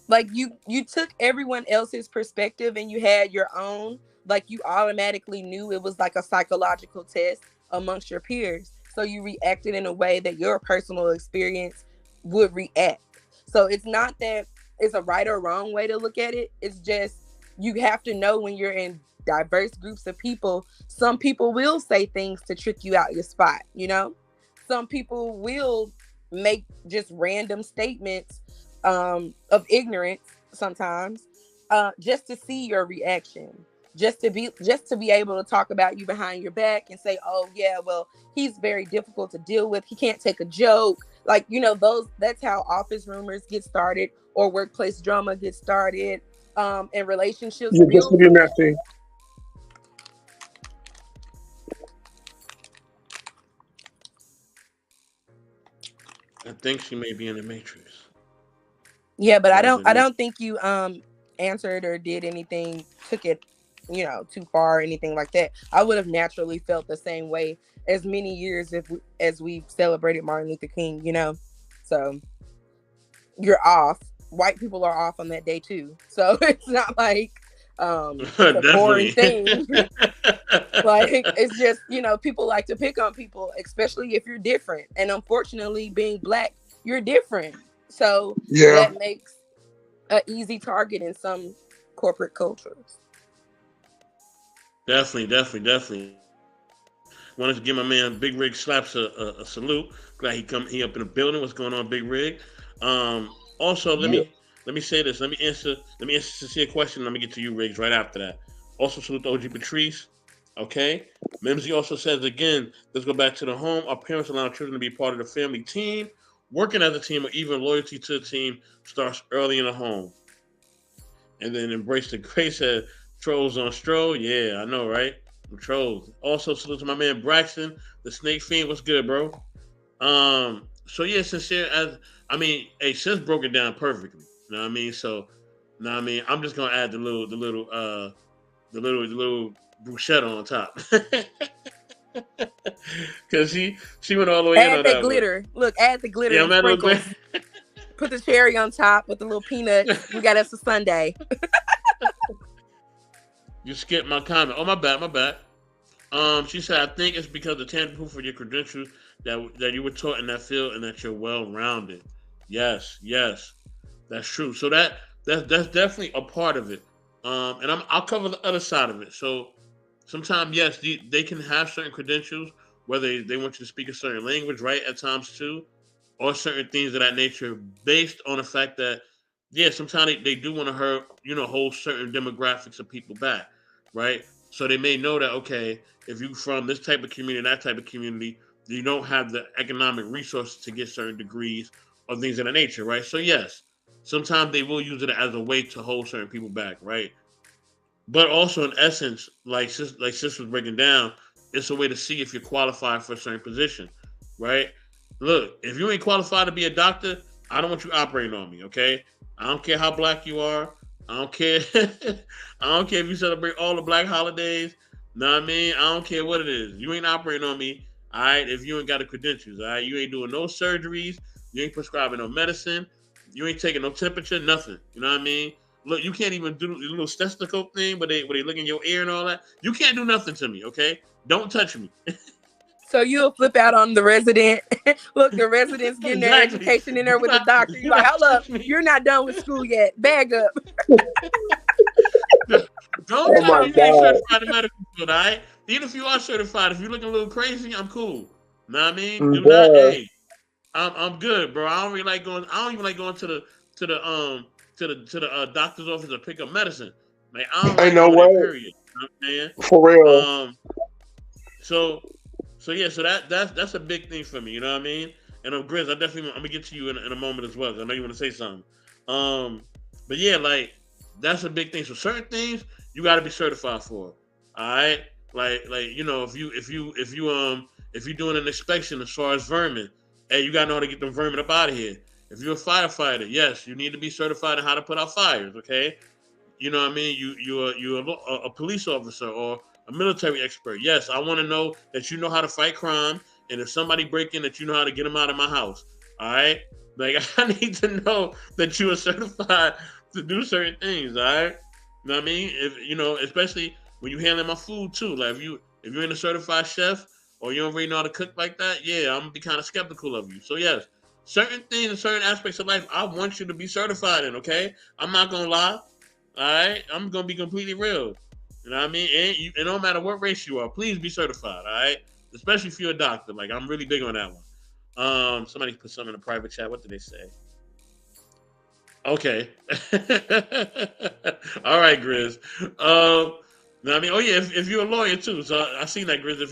Like you took everyone else's perspective and you had your own. Like you automatically knew it was like a psychological test amongst your peers, so you reacted in a way that your personal experience would react. So it's not that it's a right or wrong way to look at it. It's just you have to know when you're in diverse groups of people, some people will say things to trick you out your spot. Some people will make just random statements of ignorance sometimes, just to see your reaction, just to be able to talk about you behind your back and say, oh yeah, well, he's very difficult to deal with, he can't take a joke. Like, those that's how office rumors get started, or workplace drama gets started, and relationships Yeah, just to build be from that. messy. I think she may be in the Matrix. Yeah, but i Or is don't it i me? don't think you answered or did anything, took it too far or anything like that. I would have naturally felt the same way as many years as we've celebrated Martin Luther King. So you're off. White people are off on that day too, so it's not like it's a foreign Definitely. thing. Like it's just, people like to pick on people, especially if you're different, and unfortunately being black, you're different. So Yeah. that makes a easy target in some corporate cultures. Definitely, definitely, definitely. Wanted to give my man Big Rig Slaps a salute. Glad he up in the building. What's going on, Big Rig? Also, let Yeah. me let me say this. Let me answer sincere question. Let me get to you, Riggs, right after that. Also, salute to OG Patrice. Okay. Mimsy also says again, let's go back to the home. Our parents allow children to be part of the family team. Working as a team or even loyalty to the team starts early in the home. And then Embrace the Grace said, Trolls on Stroll. Yeah, I know, right? Trolls. Also, salute to my man Braxton, the Snake Fiend. What's good, bro? So yeah, sincere as I mean, hey, sis broke it down perfectly. You know what I mean? So, you know what I mean? I'm just gonna add the little bruschetta on top. Cause she went all the way in Add on that that one. glitter. Look, add the glitter Yeah, and I'm at a little sprinkles. Put the cherry on top with the little peanuts. We got us a sundae. You skipped my comment. Oh, my bad, my bad. She said, I think it's because the tangible proof of your credentials that you were taught in that field and that you're well rounded. Yes, yes, that's true. So that's definitely a part of it. And I'll cover the other side of it. So sometimes, yes, they can have certain credentials, whether they want you to speak a certain language, right? At times too, or certain things of that nature, based on the fact that, yeah, sometimes they do want to hold certain demographics of people back, right? So they may know that, okay, if you from this type of community, that type of community, you don't have the economic resources to get certain degrees or things of that nature, right? So yes, sometimes they will use it as a way to hold certain people back, right? But also in essence, like sis was breaking down, it's a way to see if you're qualified for a certain position, right? Look, if you ain't qualified to be a doctor, I don't want you operating on me, okay? I don't care how black you are. I don't care. I don't care if you celebrate all the black holidays. Know what I mean? I don't care what it is. You ain't operating on me, all right? If you ain't got the credentials, all right? You ain't doing no surgeries. You ain't prescribing no medicine. You ain't taking no temperature, nothing. You know what I mean? Look, you can't even do the little stethoscope thing where they look in your ear and all that. You can't do nothing to me, okay? Don't touch me. So you'll flip out on the resident. Look, the residents getting their Exactly. education in there with the doctor. You Do like, not hold up, touch me. you're not done with school yet. Bag up. Don't Oh touch my me if you ain't god. certified in medical field, all right? Even if you are certified, if you're looking a little crazy, I'm cool. Know what I mean? Do not. Bruh. Hey, I'm good, bro. I don't really like going. I don't even like going to the to the doctor's office to pick up medicine. Like I don't I like know going there. what? Period. You know what I'm saying? For real. So so yeah, so that's a big thing for me. You know what I mean? And Grizz, I'm gonna get to you in a moment as well. 'Cause I know you want to say something. Um, but yeah, like that's a big thing. So certain things you got to be certified for. All right, like if you're doing an inspection as far as vermin, hey, you gotta know how to get them vermin up out of here. If you're a firefighter, yes, you need to be certified in how to put out fires. Okay, you know what I mean? You're a police officer or a military expert. Yes, I want to know that you know how to fight crime, and if somebody break in, that you know how to get them out of my house. All right, like I need to know that you are certified to do certain things. All right, you know what I mean? If you know, especially when you handling my food too. Like if you're in a certified chef or you don't really know how to cook like that, yeah, I'm gonna be kind of skeptical of you. So yes, certain things and certain aspects of life, I want you to be certified in. Okay, I'm not gonna lie. All right, I'm gonna be completely real. You know what I mean? And no matter what race you are, please be certified. All right, especially if you're a doctor. Like I'm really big on that one. Somebody put something in the private chat. What did they say? Okay. All right, Grizz. I mean, oh yeah, if you're a lawyer too, so I seen that, Grizz. If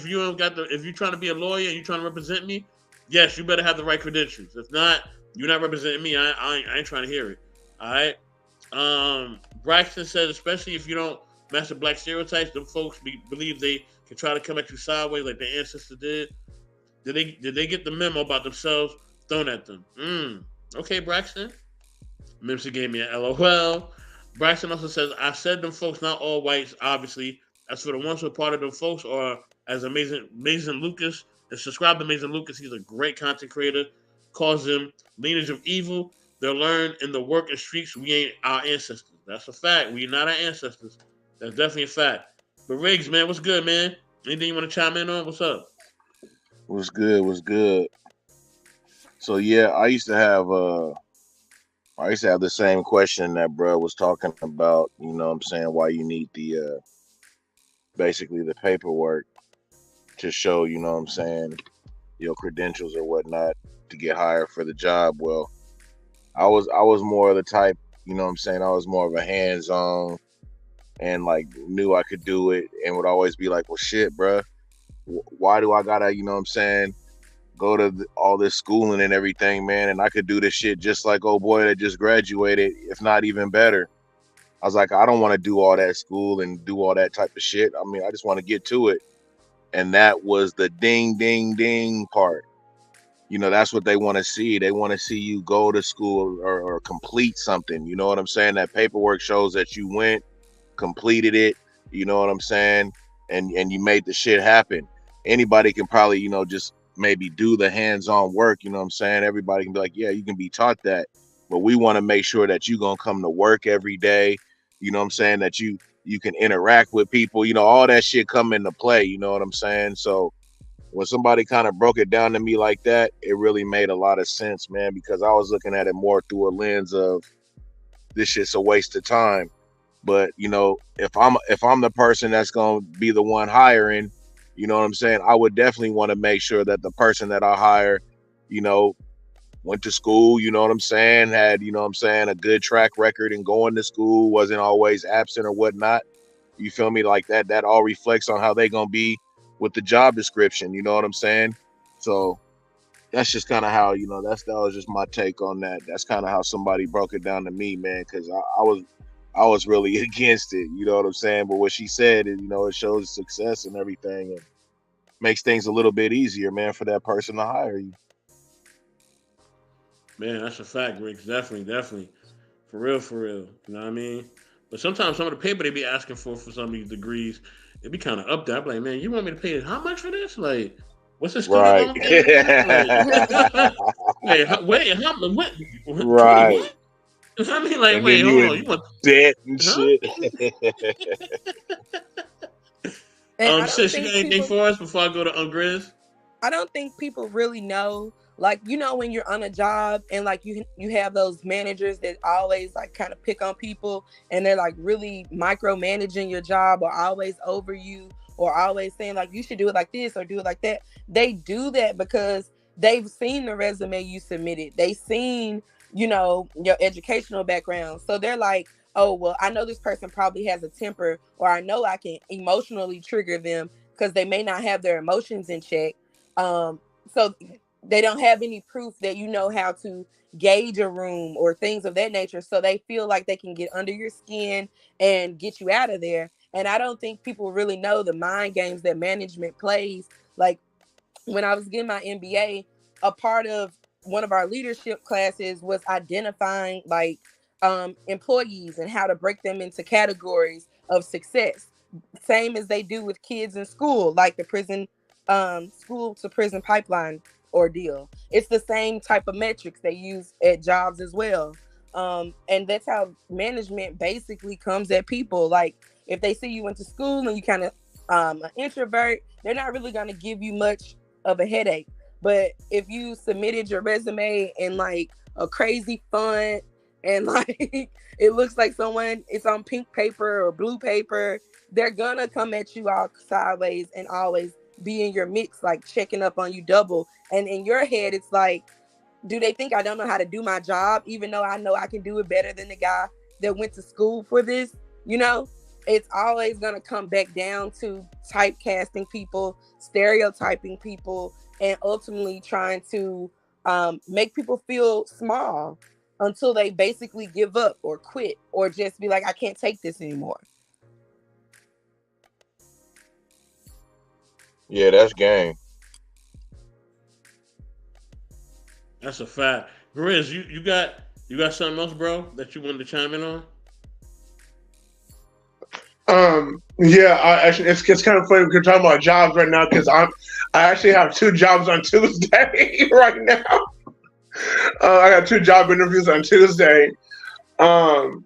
you don't got the if you're trying to be a lawyer and you're trying to represent me, yes, you better have the right credentials. If not, you're not representing me. I ain't trying to hear it. All right. Braxton says, especially if you don't master black stereotypes, them folks believe they can try to come at you sideways like their ancestors did. Did they get the memo about themselves thrown at them? Okay, Braxton. Mimsy gave me an LOL. Braxton also says, I said them folks, not all whites, obviously. As for the ones who are part of them folks, or as Amazing Lucas, and subscribe to Amazing Lucas, he's a great content creator. Calls them lineage of evil. They'll learn in the work and streets we ain't our ancestors. That's a fact. We not our ancestors. That's definitely a fact. But Riggs, man, what's good, man? Anything you want to chime in on? What's up? Was good, was good. So yeah, I used to have the same question that bro was talking about, you know what I'm saying, why you need the basically the paperwork to show, you know what I'm saying, your credentials or whatnot to get hired for the job. Well, I was more of the type, you know what I'm saying, I was more of a hands-on and like knew I could do it and would always be like, well shit, bro, why do I gotta, you know what I'm saying, go to all this schooling and everything, man, and I could do this shit just like old boy that just graduated, if not even better. I was like, I don't want to do all that school and do all that type of shit. I mean, I just want to get to it. And that was the ding, ding, ding part. You know, that's what they want to see. They want to see you go to school or complete something. You know what I'm saying? That paperwork shows that you went, completed it. You know what I'm saying? And you made the shit happen. Anybody can probably, you know, just maybe do the hands-on work. You know what I'm saying? Everybody can be like, yeah, you can be taught that, but we want to make sure that you're gonna come to work every day. You know what I'm saying? That you can interact with people. You know, all that shit come into play. You know what I'm saying? So when somebody kind of broke it down to me like that, it really made a lot of sense, man, because I was looking at it more through a lens of this shit's a waste of time. But you know, if I'm the person that's gonna be the one hiring, you know what I'm saying, I would definitely want to make sure that the person that I hire, you know, went to school, you know what I'm saying, had, you know what I'm saying, a good track record in going to school, wasn't always absent or whatnot. You feel me? Like that all reflects on how they gonna be with the job description, you know what I'm saying? So that's just kind of how, you know, that was just my take on that. That's kind of how somebody broke it down to me, man, because I was really against it, you know what I'm saying? But what she said, you know, it shows success and everything. And makes things a little bit easier, man, for that person to hire you. Man, that's a fact, Rick. Definitely, definitely. For real, for real. You know what I mean? But sometimes some of the paper they be asking for some of these degrees, it be kind of up there. I'm like, man, you want me to pay how much for this? Like, what's the student Right. loan payment again? Like, wait, wait, what? 20 Right. what? I mean, like, And then wait, you hold on. You in want, debt and huh? shit. And I don't Sis, you think got anything people for us before I go to Grizz? I don't think people really know. Like, when you're on a job and like you have those managers that always like kind of pick on people, and they're like really micromanaging your job, or always over you, or always saying like you should do it like this or do it like that. They do that because they've seen the resume you submitted. They've seen, your educational background. So they're like, oh, well, I know this person probably has a temper, or I know I can emotionally trigger them because they may not have their emotions in check. So they don't have any proof that you know how to gauge a room or things of that nature. So they feel like they can get under your skin and get you out of there. And I don't think people really know the mind games that management plays. Like, when I was getting my MBA, a part of one of our leadership classes was identifying like employees and how to break them into categories of success, same as they do with kids in school, like the prison school to prison pipeline ordeal. It's the same type of metrics they use at jobs as well. And that's how management basically comes at people. Like, if they see you went to school and you kind of an introvert, they're not really going to give you much of a headache. But if you submitted your resume in like a crazy font, and like it looks like someone it's on pink paper or blue paper, they're gonna come at you all sideways and always be in your mix, like checking up on you double. And in your head, it's like, do they think I don't know how to do my job, even though I know I can do it better than the guy that went to school for this? You know, it's always going to come back down to typecasting people, stereotyping people, and ultimately trying to make people feel small until they basically give up or quit or just be like, I can't take this anymore. Yeah, that's game. That's a fact. Grizz, you got something else, bro, that you wanted to chime in on? Yeah, actually, it's kind of funny we're talking about jobs right now because I actually have two jobs on Tuesday right now. I got two job interviews on Tuesday, um,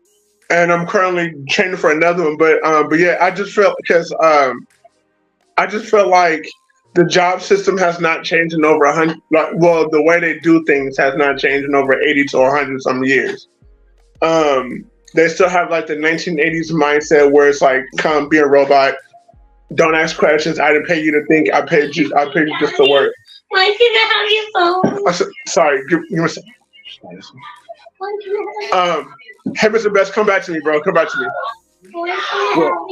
and I'm currently training for another one. But yeah, I just felt because I just feel like the job system has not changed in over 100. Like, well, the way they do things has not changed in over 80 to 100 some years. They still have like the 1980s mindset where it's like, come be a robot, don't ask questions. I didn't pay you to think. I paid you. I paid you just to work. Why can I have your phone? Sorry, give me a second. Hey, Mr. Best, come back to me, bro. Come back to me. Well,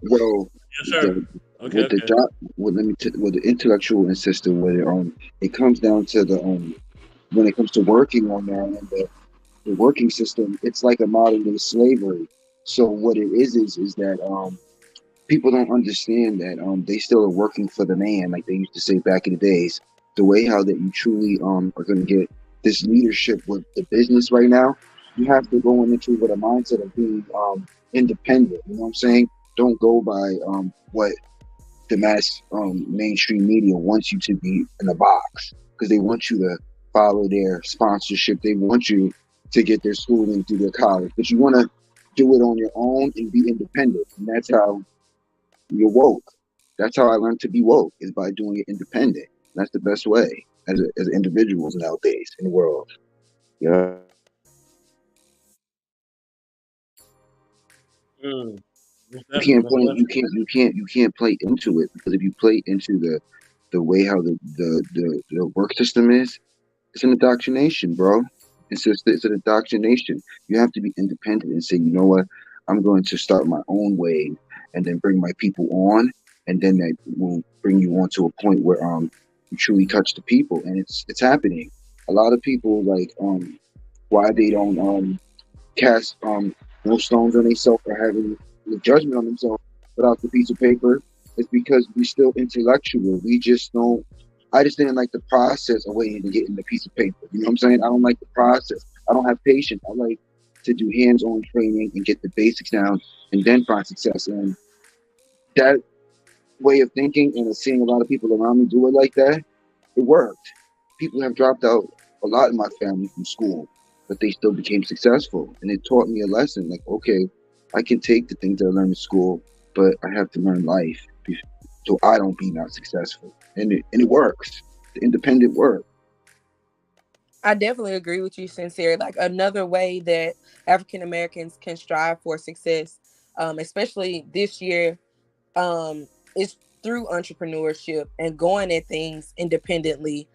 well, Yes, sir. the Okay, with the okay. job, with the intellectual and system, where it comes down to the when it comes to working on that and the working system, it's like a modern day slavery. So what it is that people don't understand that they still are working for the man, like they used to say back in the days. The way how that you truly are going to get this leadership with the business right now, you have to go into with a mindset of being independent. You know what I'm saying? Don't go by what the mass mainstream media wants you to be in a box, because they want you to follow their sponsorship. They want you to get their schooling through their college, but you want to do it on your own and be independent. And that's how you're woke. That's how I learned to be woke, is by doing it independent. That's the best way as individuals nowadays in the world. Yeah. Mm, most You definitely, can't most play. You definitely. can't. You can't play into it, because if you play into the way how the work system is, it's an indoctrination, bro. It's an indoctrination. You have to be independent and say, you know what, I'm going to start my own way, and then bring my people on, and then that will bring you on to a point where you truly touch the people, and it's happening. A lot of people like why they don't cast no stones on themselves or having the judgment on themselves without the piece of paper. It's because we still intellectual. We just don't. I just didn't like the process of waiting to get in the piece of paper. You know what I'm saying? I don't like the process. I don't have patience. I like to do hands-on training and get the basics down, and then find success. And that way of thinking and seeing a lot of people around me do it like that, it worked. People have dropped out a lot in my family from school, but they still became successful. And it taught me a lesson like, okay, I can take the things that I learned in school, but I have to learn life so I don't be not successful. And it works. The independent work. I definitely agree with you, Sincere. Like another way that African Americans can strive for success, especially this year, is through entrepreneurship and going at things independently,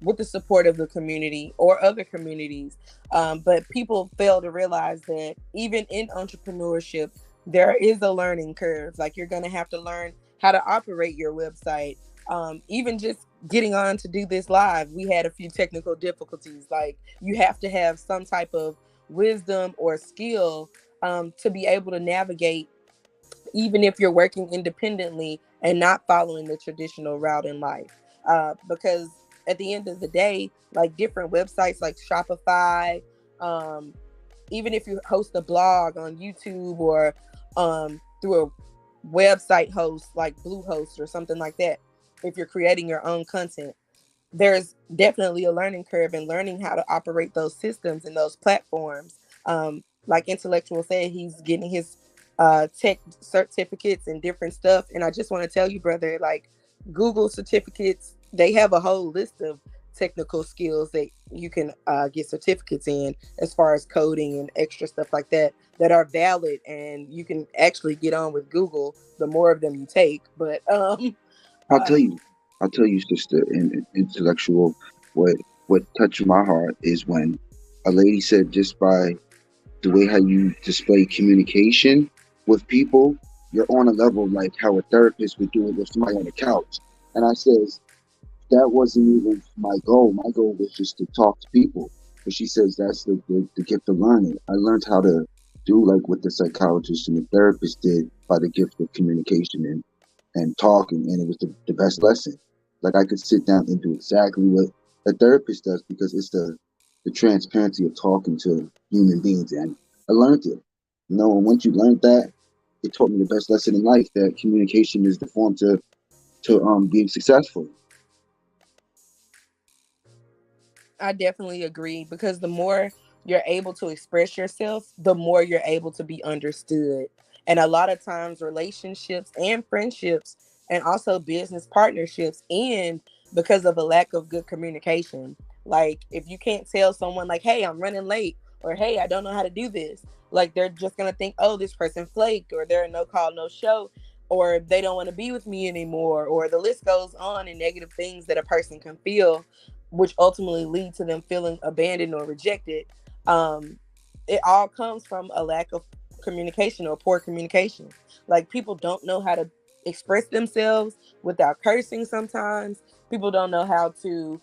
with the support of the community or other communities. But people fail to realize that even in entrepreneurship, there is a learning curve. Like you're going to have to learn how to operate your website. Even just getting on to do this live, we had a few technical difficulties. Like you have to have some type of wisdom or skill, to be able to navigate, even if you're working independently and not following the traditional route in life. Because at the end of the day, like different websites like Shopify, um, even if you host a blog on YouTube or through a website host like Bluehost or something like that, if you're creating your own content, there's definitely a learning curve in learning how to operate those systems and those platforms. Like Intellectual said, he's getting his tech certificates and different stuff. And I just want to tell you, brother, like Google certificates, they have a whole list of technical skills that you can get certificates in, as far as coding and extra stuff like that, that are valid. And you can actually get on with Google the more of them you take. But I'll uh, tell you, I'll tell you, sister, in intellectual, what what touched my heart is when a lady said just by the way how you display communication with people, you're on a level like how a therapist would do it with somebody on the couch. And I says, that wasn't even my goal. My goal was just to talk to people. But she says that's the gift of learning. I learned how to do like what the psychologist and the therapist did by the gift of communication and talking, and it was the best lesson. Like I could sit down and do exactly what a therapist does because it's the transparency of talking to human beings, and I learned it. You know, and once you learned that, it taught me the best lesson in life that communication is the form to being successful. I definitely agree, because the more you're able to express yourself, the more you're able to be understood. And a lot of times, relationships and friendships, and also business partnerships, end because of a lack of good communication. Like, if you can't tell someone, like, hey, I'm running late, or hey, I don't know how to do this, like, they're just going to think, oh, this person flaked, or they're a no call, no show, or they don't want to be with me anymore, or the list goes on in negative things that a person can feel, which ultimately lead to them feeling abandoned or rejected. Um, it all comes from a lack of communication or poor communication. Like people don't know how to express themselves without cursing sometimes. People don't know how to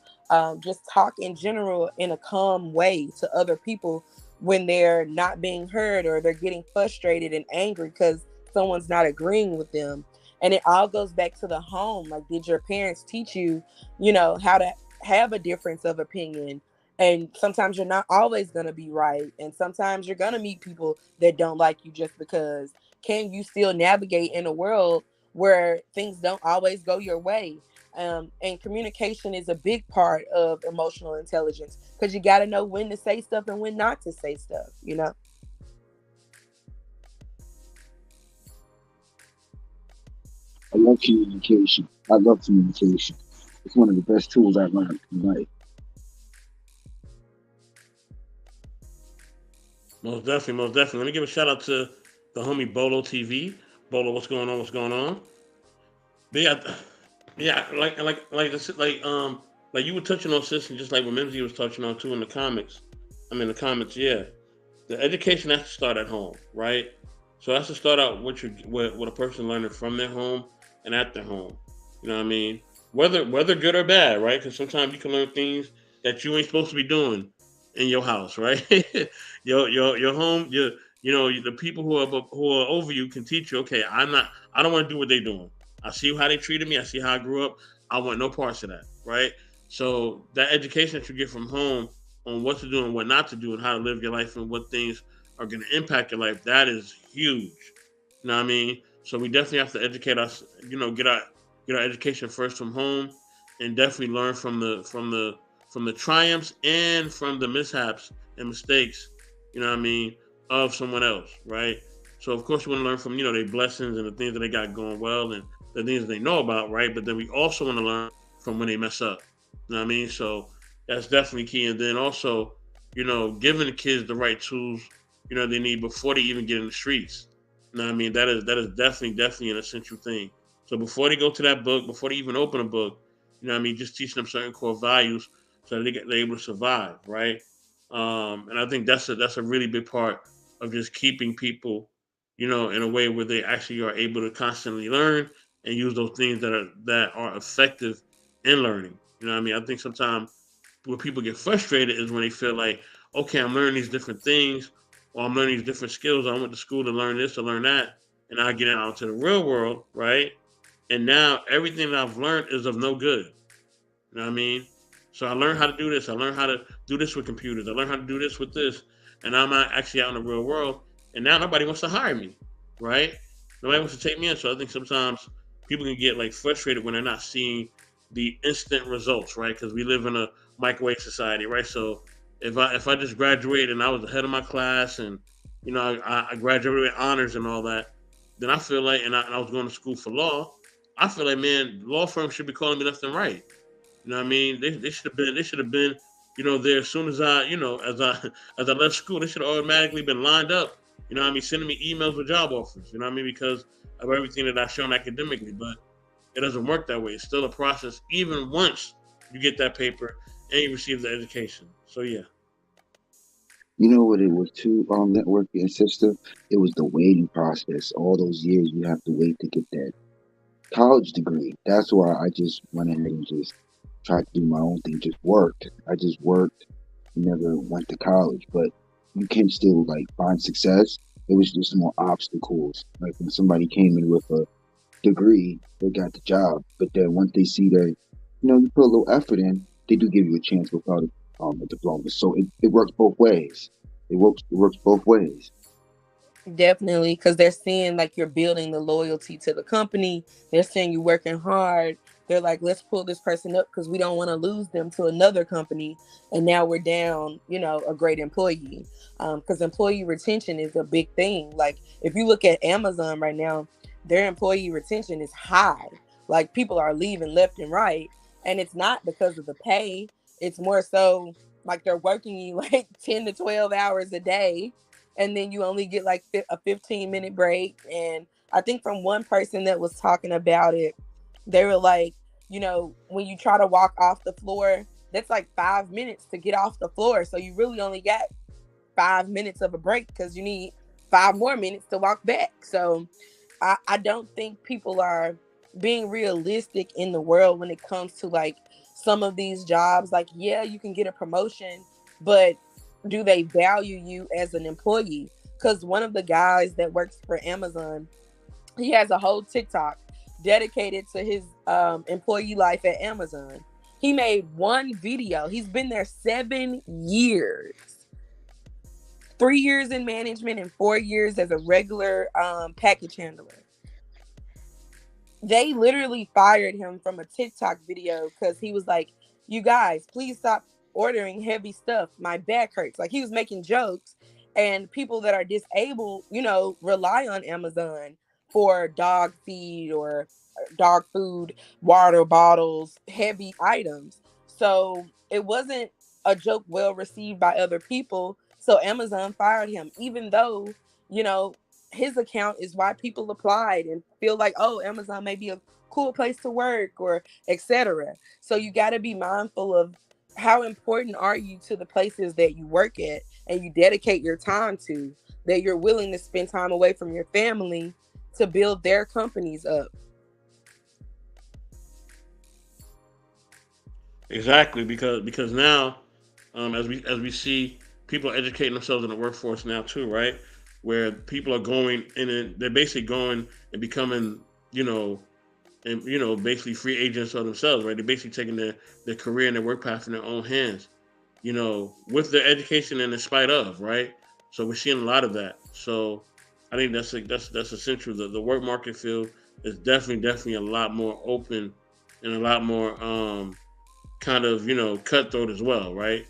just talk in general in a calm way to other people when they're not being heard, or they're getting frustrated and angry because someone's not agreeing with them. And it all goes back to the home. Like, did your parents teach you, how to have a difference of opinion? And sometimes you're not always going to be right, and sometimes you're going to meet people that don't like you just because. Can you still navigate in a world where things don't always go your way? And communication is a big part of emotional intelligence, because you got to know when to say stuff and when not to say stuff. I love communication. I love communication. It's one of the best tools I've learned in life. Most definitely, most definitely. Let me give a shout out to the homie Bolo TV. Bolo, what's going on? What's going on? But yeah, yeah, like you were touching on, sis, and just like what Mimsy was touching on too in the comics. I mean, the comments, yeah. The education has to start at home, right? So it has to start out what a person learning from their home and at their home. You know what I mean? Whether good or bad, right? Because sometimes you can learn things that you ain't supposed to be doing in your house, right? your home, the people who are over you can teach you. Okay, I don't want to do what they're doing. I see how they treated me. I see how I grew up. I want no parts of that, right? So that education that you get from home on what to do and what not to do and how to live your life and what things are going to impact your life, that is huge. You know what I mean? So we definitely have to educate us. Get our education first from home, and definitely learn from the triumphs and from the mishaps and mistakes. You know what I mean, of someone else, right? So of course we want to learn from their blessings and the things that they got going well and the things that they know about, right? But then we also want to learn from when they mess up. You know what I mean? So that's definitely key. And then also, giving the kids the right tools, they need before they even get in the streets. You know what I mean? That is definitely an essential thing. So before they go to that book, before they even open a book, you know what I mean, just teaching them certain core values so that they're able to survive, right? And I think that's a really big part of just keeping people, in a way where they actually are able to constantly learn and use those things that are effective in learning. You know what I mean? I think sometimes where people get frustrated is when they feel like, okay, I'm learning these different things, or I'm learning these different skills. I went to school to learn this, to learn that, and I get out into the real world, right? And now everything that I've learned is of no good. You know what I mean? So I learned how to do this. I learned how to do this with computers. I learned how to do this with this. And now I'm not actually out in the real world. And now nobody wants to hire me, right? Nobody wants to take me in. So I think sometimes people can get like frustrated when they're not seeing the instant results, right? Because we live in a microwave society, right? So if I just graduated and I was the head of my class and I graduated with honors and all that, then I feel like and I was going to school for law. I feel like, man, law firms should be calling me left and right. You know what I mean? They should have been there as soon as as I left school. They should have automatically been lined up. You know what I mean? Sending me emails with job offers. You know what I mean? Because of everything that I've shown academically. But it doesn't work that way. It's still a process, even once you get that paper and you receive the education. So yeah. You know what it was too, networking sister? It was the waiting process. All those years you have to wait to get that college degree. That's why I just went ahead and just tried to do my own thing, just worked. I just worked, never went to college, but you can still like find success. It was just more obstacles. Like when somebody came in with a degree, they got the job. But then once they see that, you put a little effort in, they do give you a chance without a diploma. So it works both ways. It works both ways. Definitely, because they're seeing like you're building the loyalty to the company. They're seeing you working hard. They're like, let's pull this person up because we don't want to lose them to another company. And now we're down, a great employee. Because employee retention is a big thing. Like if you look at Amazon right now, their employee retention is high. Like people are leaving left and right. And it's not because of the pay. It's more so like they're working you like 10 to 12 hours a day, and then you only get like a 15-minute break. And I think from one person that was talking about it, they were like, when you try to walk off the floor, that's like 5 minutes to get off the floor. So you really only got 5 minutes of a break because you need 5 more minutes to walk back. So I don't think people are being realistic in the world when it comes to like some of these jobs. Like, yeah, you can get a promotion, but do they value you as an employee? Because one of the guys that works for Amazon, he has a whole TikTok dedicated to his employee life at Amazon. He made one video. He's been there 7 years, 3 years in management and 4 years as a regular package handler. They literally fired him from a TikTok video because he was like, "You guys, please stop ordering heavy stuff. My back hurts." Like he was making jokes, and people that are disabled, rely on Amazon for dog feed or dog food, water bottles, heavy items. So it wasn't a joke well received by other people. So Amazon fired him, even though, you know, his account is why people applied and feel like, oh, Amazon may be a cool place to work or etc. So you got to be mindful of how important are you to the places that you work at and you dedicate your time to, that you're willing to spend time away from your family to build their companies up. Exactly, because now, as we see, people are educating themselves in the workforce now too, right? Where people are going and they're basically going and becoming, you know, and basically free agents of themselves, right? They're basically taking their career and their work path in their own hands, with their education and in spite of, right? So we're seeing a lot of that. So I think that's essential. The work market field is definitely a lot more open and a lot more kind of cutthroat as well, right?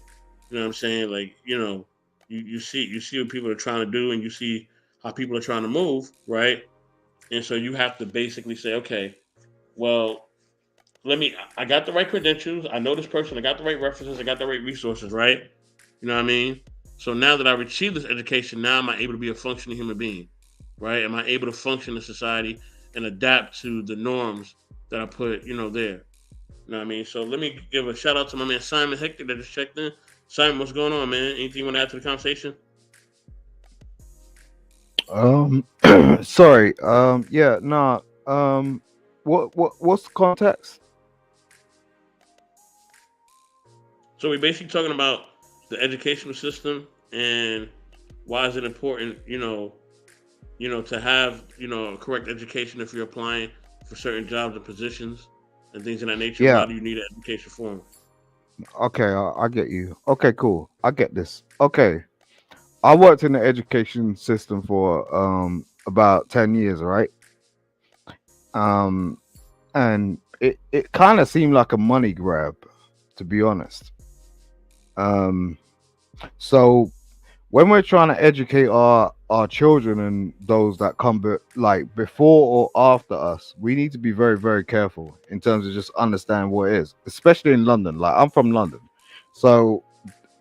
You know what I'm saying? Like you see what people are trying to do, and you see how people are trying to move, right? And so you have to basically say, okay, well, I got the right credentials. I know this person. I got the right references. I got the right resources, right? You know what I mean? So now that I've achieved this education, now am I able to be a functioning human being, right? Am I able to function in society and adapt to the norms that I put, there? You know what I mean? So let me give a shout out to my man Simon Hector that just checked in. Simon, what's going on, man? Anything you want to add to the conversation? Um, sorry. Yeah, nah. What's the context? So we're basically talking about the educational system and why is it important, to have, a correct education if you're applying for certain jobs and positions and things of that nature. Why Yeah. do you need an education for them? Okay, I get you. Okay, cool. I get this. Okay, I worked in the education system for about 10 years, right? Um, and it kind of seemed like a money grab, to be honest. Um, so when we're trying to educate our children and those that come like before or after us, we need to be very very careful in terms of just understand what it is, especially in London. Like I'm from London, so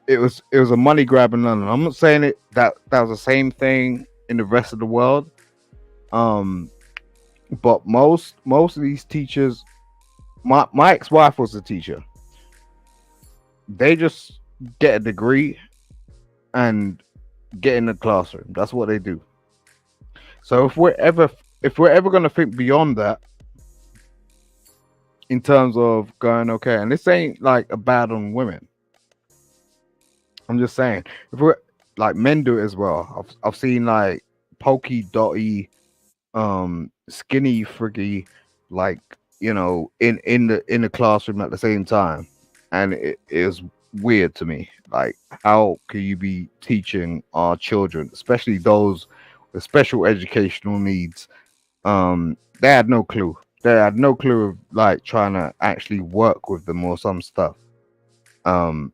it was a money grab in London. I'm not saying that was the same thing in the rest of the world. um but most of these teachers, my ex-wife was a teacher. They just get a degree and get in the classroom. That's what they do. So if we're ever going to think beyond that in terms of going, okay, and this ain't like a bad on women. I'm just saying, if we're like, men do it as well. I've seen like pokey dotty, skinny friggy, like, in the classroom at the same time, and it is weird to me. Like, how can you be teaching our children, especially those with special educational needs? They had no clue. They had no clue of like trying to actually work with them or some stuff. Um,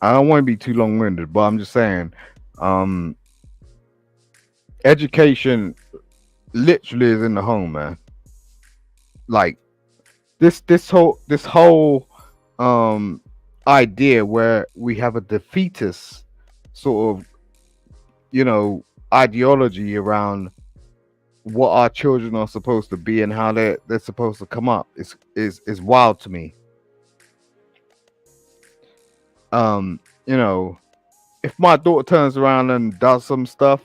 I don't want to be too long winded, but I'm just saying, um, education literally is in the home, man. Like this whole um idea where we have a defeatist sort of, you know ideology around what our children are supposed to be and how they're supposed to come up is wild to me. um you know if my daughter turns around and does some stuff,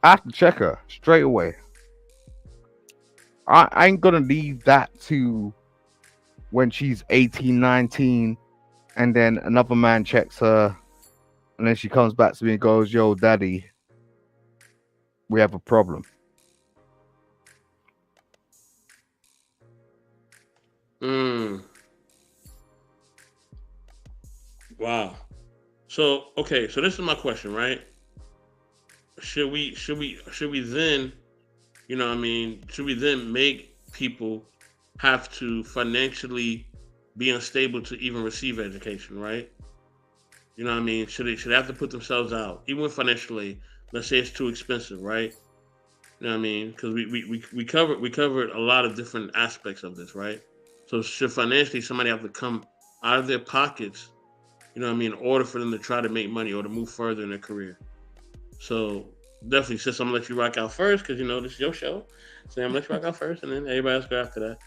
I have to check her straight away. I ain't gonna leave that to when she's 18, 19, and then another man checks her, and then she comes back to me and goes, "Yo, daddy, we have a problem." Mm, wow. So okay, so this is my question, right? Should we then, what I mean, should we then make people have to financially be unstable to even receive education, right? You know what I mean? Should they have to put themselves out, even financially? Let's say it's too expensive, right? You know what I mean? Because we covered a lot of different aspects of this, right? So should financially somebody have to come out of their pockets, in order for them to try to make money or to move further in their career? So definitely, sis, I'm gonna let you rock out first because this is your show. So I'm gonna let you rock out first, and then everybody else go after that.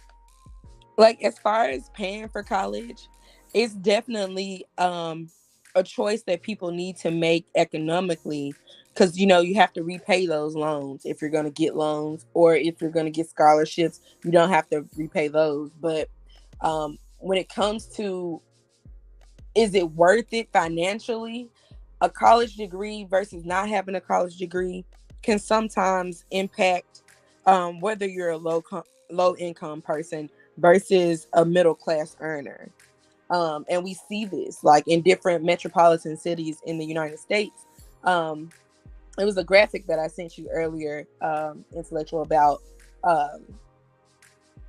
Like, as far as paying for college, it's definitely a choice that people need to make economically, because you have to repay those loans if you're going to get loans, or if you're going to get scholarships, you don't have to repay those. But when it comes to, is it worth it financially, a college degree versus not having a college degree can sometimes impact whether you're a low income person versus a middle class earner. And we see this like in different metropolitan cities in the United States. It was a graphic that I sent you earlier, intellectual, about um,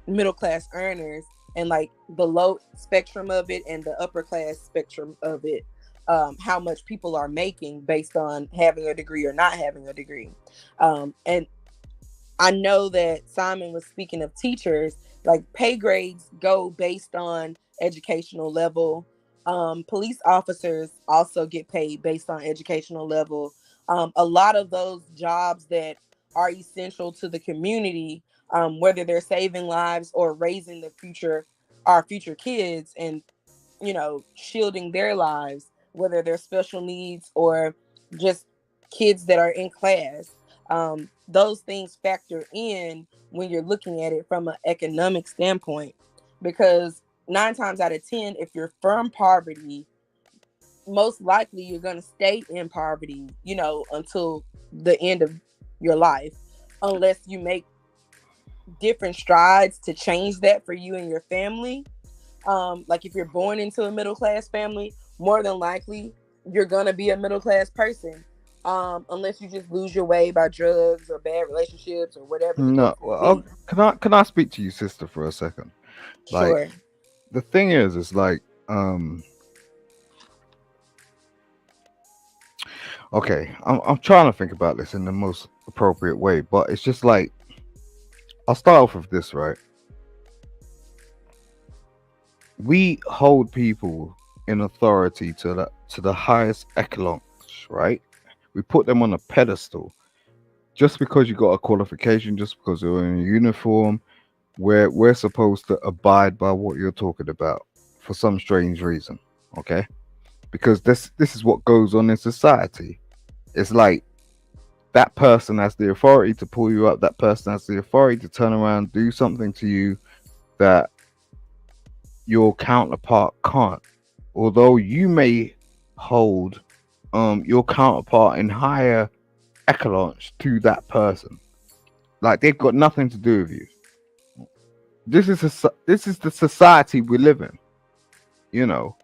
middle class earners and like the low spectrum of it and the upper class spectrum of it. How much people are making based on having a degree or not having a degree. And I know that Simon was speaking of teachers, like pay grades go based on educational level. Police officers also get paid based on educational level. A lot of those jobs that are essential to the community, whether they're saving lives or raising the future, our future kids, and shielding their lives, whether they're special needs or just kids that are in class. Those things factor in when you're looking at it from an economic standpoint, because 9 times out of 10, if you're from poverty, most likely you're going to stay in poverty, until the end of your life, unless you make different strides to change that for you and your family. Like if you're born into a middle class family, more than likely you're gonna be a middle class person, unless you just lose your way by drugs or bad relationships or whatever the case No, may well, be. can I speak to you, sister, for a second? Like, Sure. the thing is like, um, okay, I'm trying to think about this in the most appropriate way, but it's just like, I'll start off with this, right? We hold people in authority to the highest echelons, right? We put them on a pedestal just because you got a qualification, just because you're in a uniform. We're supposed to abide by what you're talking about for some strange reason, okay? Because this is what goes on in society. It's like that person has the authority to pull you up. That person has the authority to turn around, do something to you that your counterpart can't. Although you may hold your counterpart in higher echelons to that person, like they've got nothing to do with you. This is the society we live in. You know,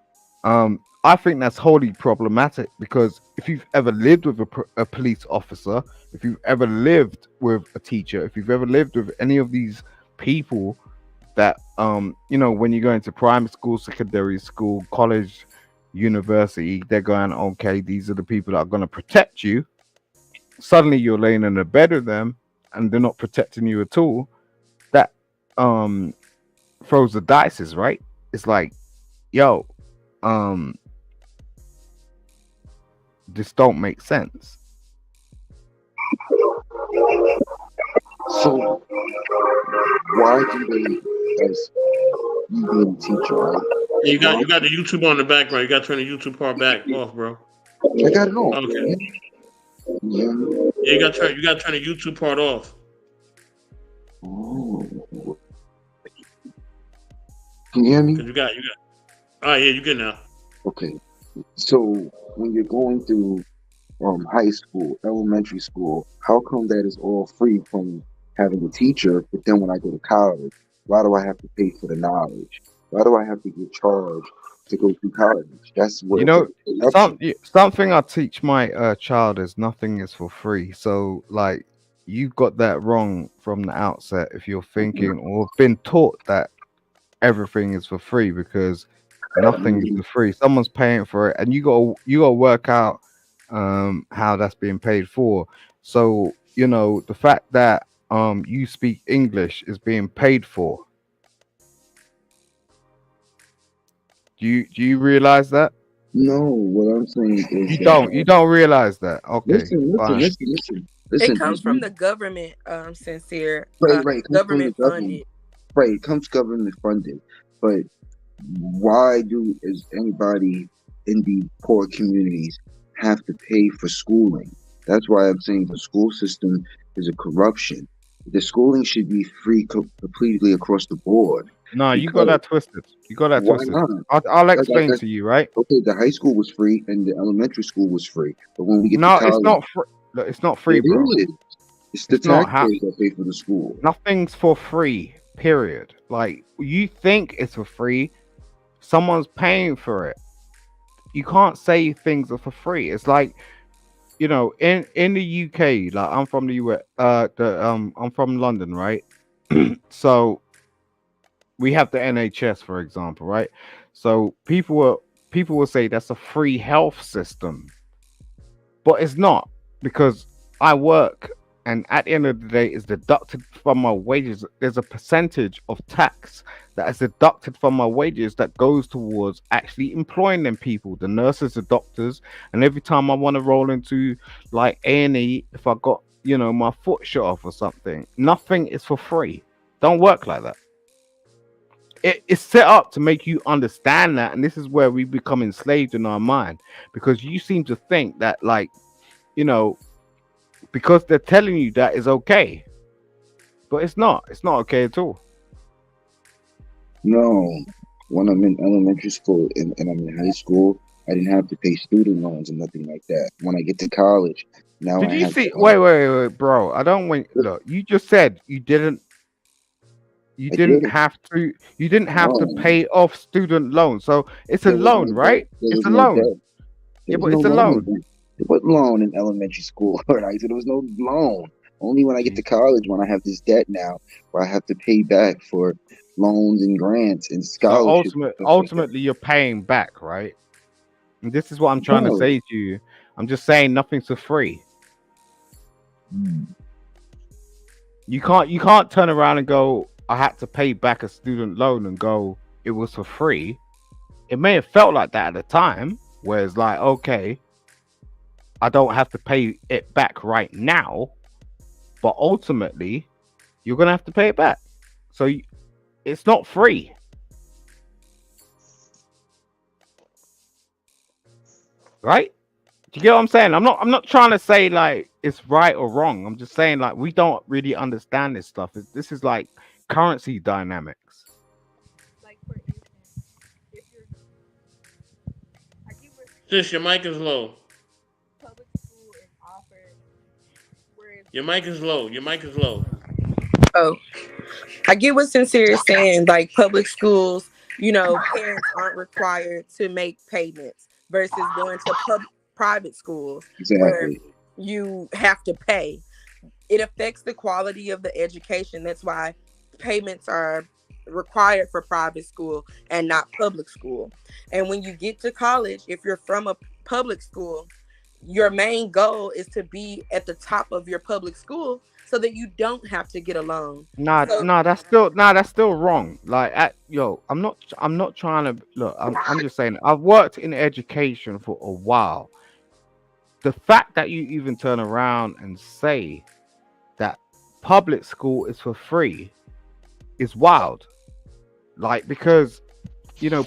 I think that's wholly problematic, because if you've ever lived with a police officer, if you've ever lived with a teacher, if you've ever lived with any of these people that when you go into primary school, secondary school, college, university, they're going, okay, these are the people that are going to protect you. Suddenly you're laying in a bed with them and they're not protecting you at all. That um throws the dices, right? It's like, yo, um this don't make sense. So why do they, as you being a teacher, right? Yeah, you got Why you got the YouTube on the background. You got to turn the YouTube part back off, bro. I got it all. Okay. Yeah. Yeah, you got to turn the YouTube part off. Oh, can you hear me? Cause you got. All right, yeah, you good now. Okay. So when you're going through high school, elementary school, how come that is all free from having a teacher, but then when I go to college, why do I have to pay for the knowledge? Why do I have to get charged to go through college? That's You where it's a know, corruption. something I teach my child is nothing is for free. So, like, you got that wrong from the outset if you're thinking or been taught that everything is for free, because nothing is for free. Someone's paying for it, and you got to work out how that's being paid for. So, the fact that you speak English is being paid for. Do you realize that? No, what I'm saying is You that don't. You don't realize that. Okay, fine. It listen. comes from the government, sincere, Right. It comes from the government government. funded. Right, it comes government funded, but why is anybody in the poor communities have to pay for schooling? That's why I'm saying the school system is a corruption. The schooling should be free completely across the board. No, you got Because that twisted. You got that why twisted. not? I'll explain Like, to you, right? okay, the high school was free and the elementary school was free, but when we get to No, it's college, not free. It's not free, it bro. is. It's the It's not how taxpayers that pay for the school. nothing's for free. period. Like, you think it's for free, someone's paying for it. You can't say things are for free. It's like, in the UK, like, I'm from the US, I'm from London, right? So we have the NHS, for example, right? So people will say that's a free health system, but it's not, because I work, and at the end of the day, it's deducted from my wages. There's a percentage of tax that is deducted from my wages that goes towards actually employing them people, the nurses, the doctors. And every time I want to roll into like A&E, if I got my foot shot off or something, nothing is for free. Don't work like that. It's set up to make you understand that, and this is where we become enslaved in our mind, because you seem to think that, like, you know because they're telling you that is okay, but it's not okay at all. No, when I'm in elementary school and I'm in high school, I didn't have to pay student loans and nothing like that. When I get to college, now Did I you have see? to. Wait, bro. I don't want. Look, you just said you didn't. You I did didn't it. have to. You didn't have to No, pay off student loans. So it's a there was loan, no debt. right? There It's was a no loan. debt. There Yeah, was but no it's a loan. loan. There was loan in elementary school, right? So there was no loan. Only when I get to college, when I have this debt now, where I have to pay back for loans and grants and So scholarships and stuff like that. ultimately, you're paying back, right? And this is what I'm trying to No. say to you. I'm just saying nothing's for free. Mm. You can't turn around and go, I had to pay back a student loan, and go, it was for free. It may have felt like that at the time, where it's like, okay, I don't have to pay it back right now, but ultimately, you're gonna have to pay it back. So it's not free, right? Do you get what I'm saying? I'm not trying to say like it's right or wrong. I'm just saying, like, we don't really understand this stuff. This is like currency dynamics. Like for instance, if you're, I get where Sis, your mic is low. public school is offered, whereas Your mic is low. Your mic is low. oh, I get what Sincere is saying. Like public schools, parents aren't required to make payments versus going to private schools where Exactly. you have to pay. It affects the quality of the education. That's why payments are required for private school and not public school. And when you get to college, if you're from a public school, your main goal is to be at the top of your public school so that you don't have to get a loan. So That's still wrong. Like, I'm not trying to look. I'm just saying, I've worked in education for a while. The fact that you even turn around and say that public school is for free is wild. Like, because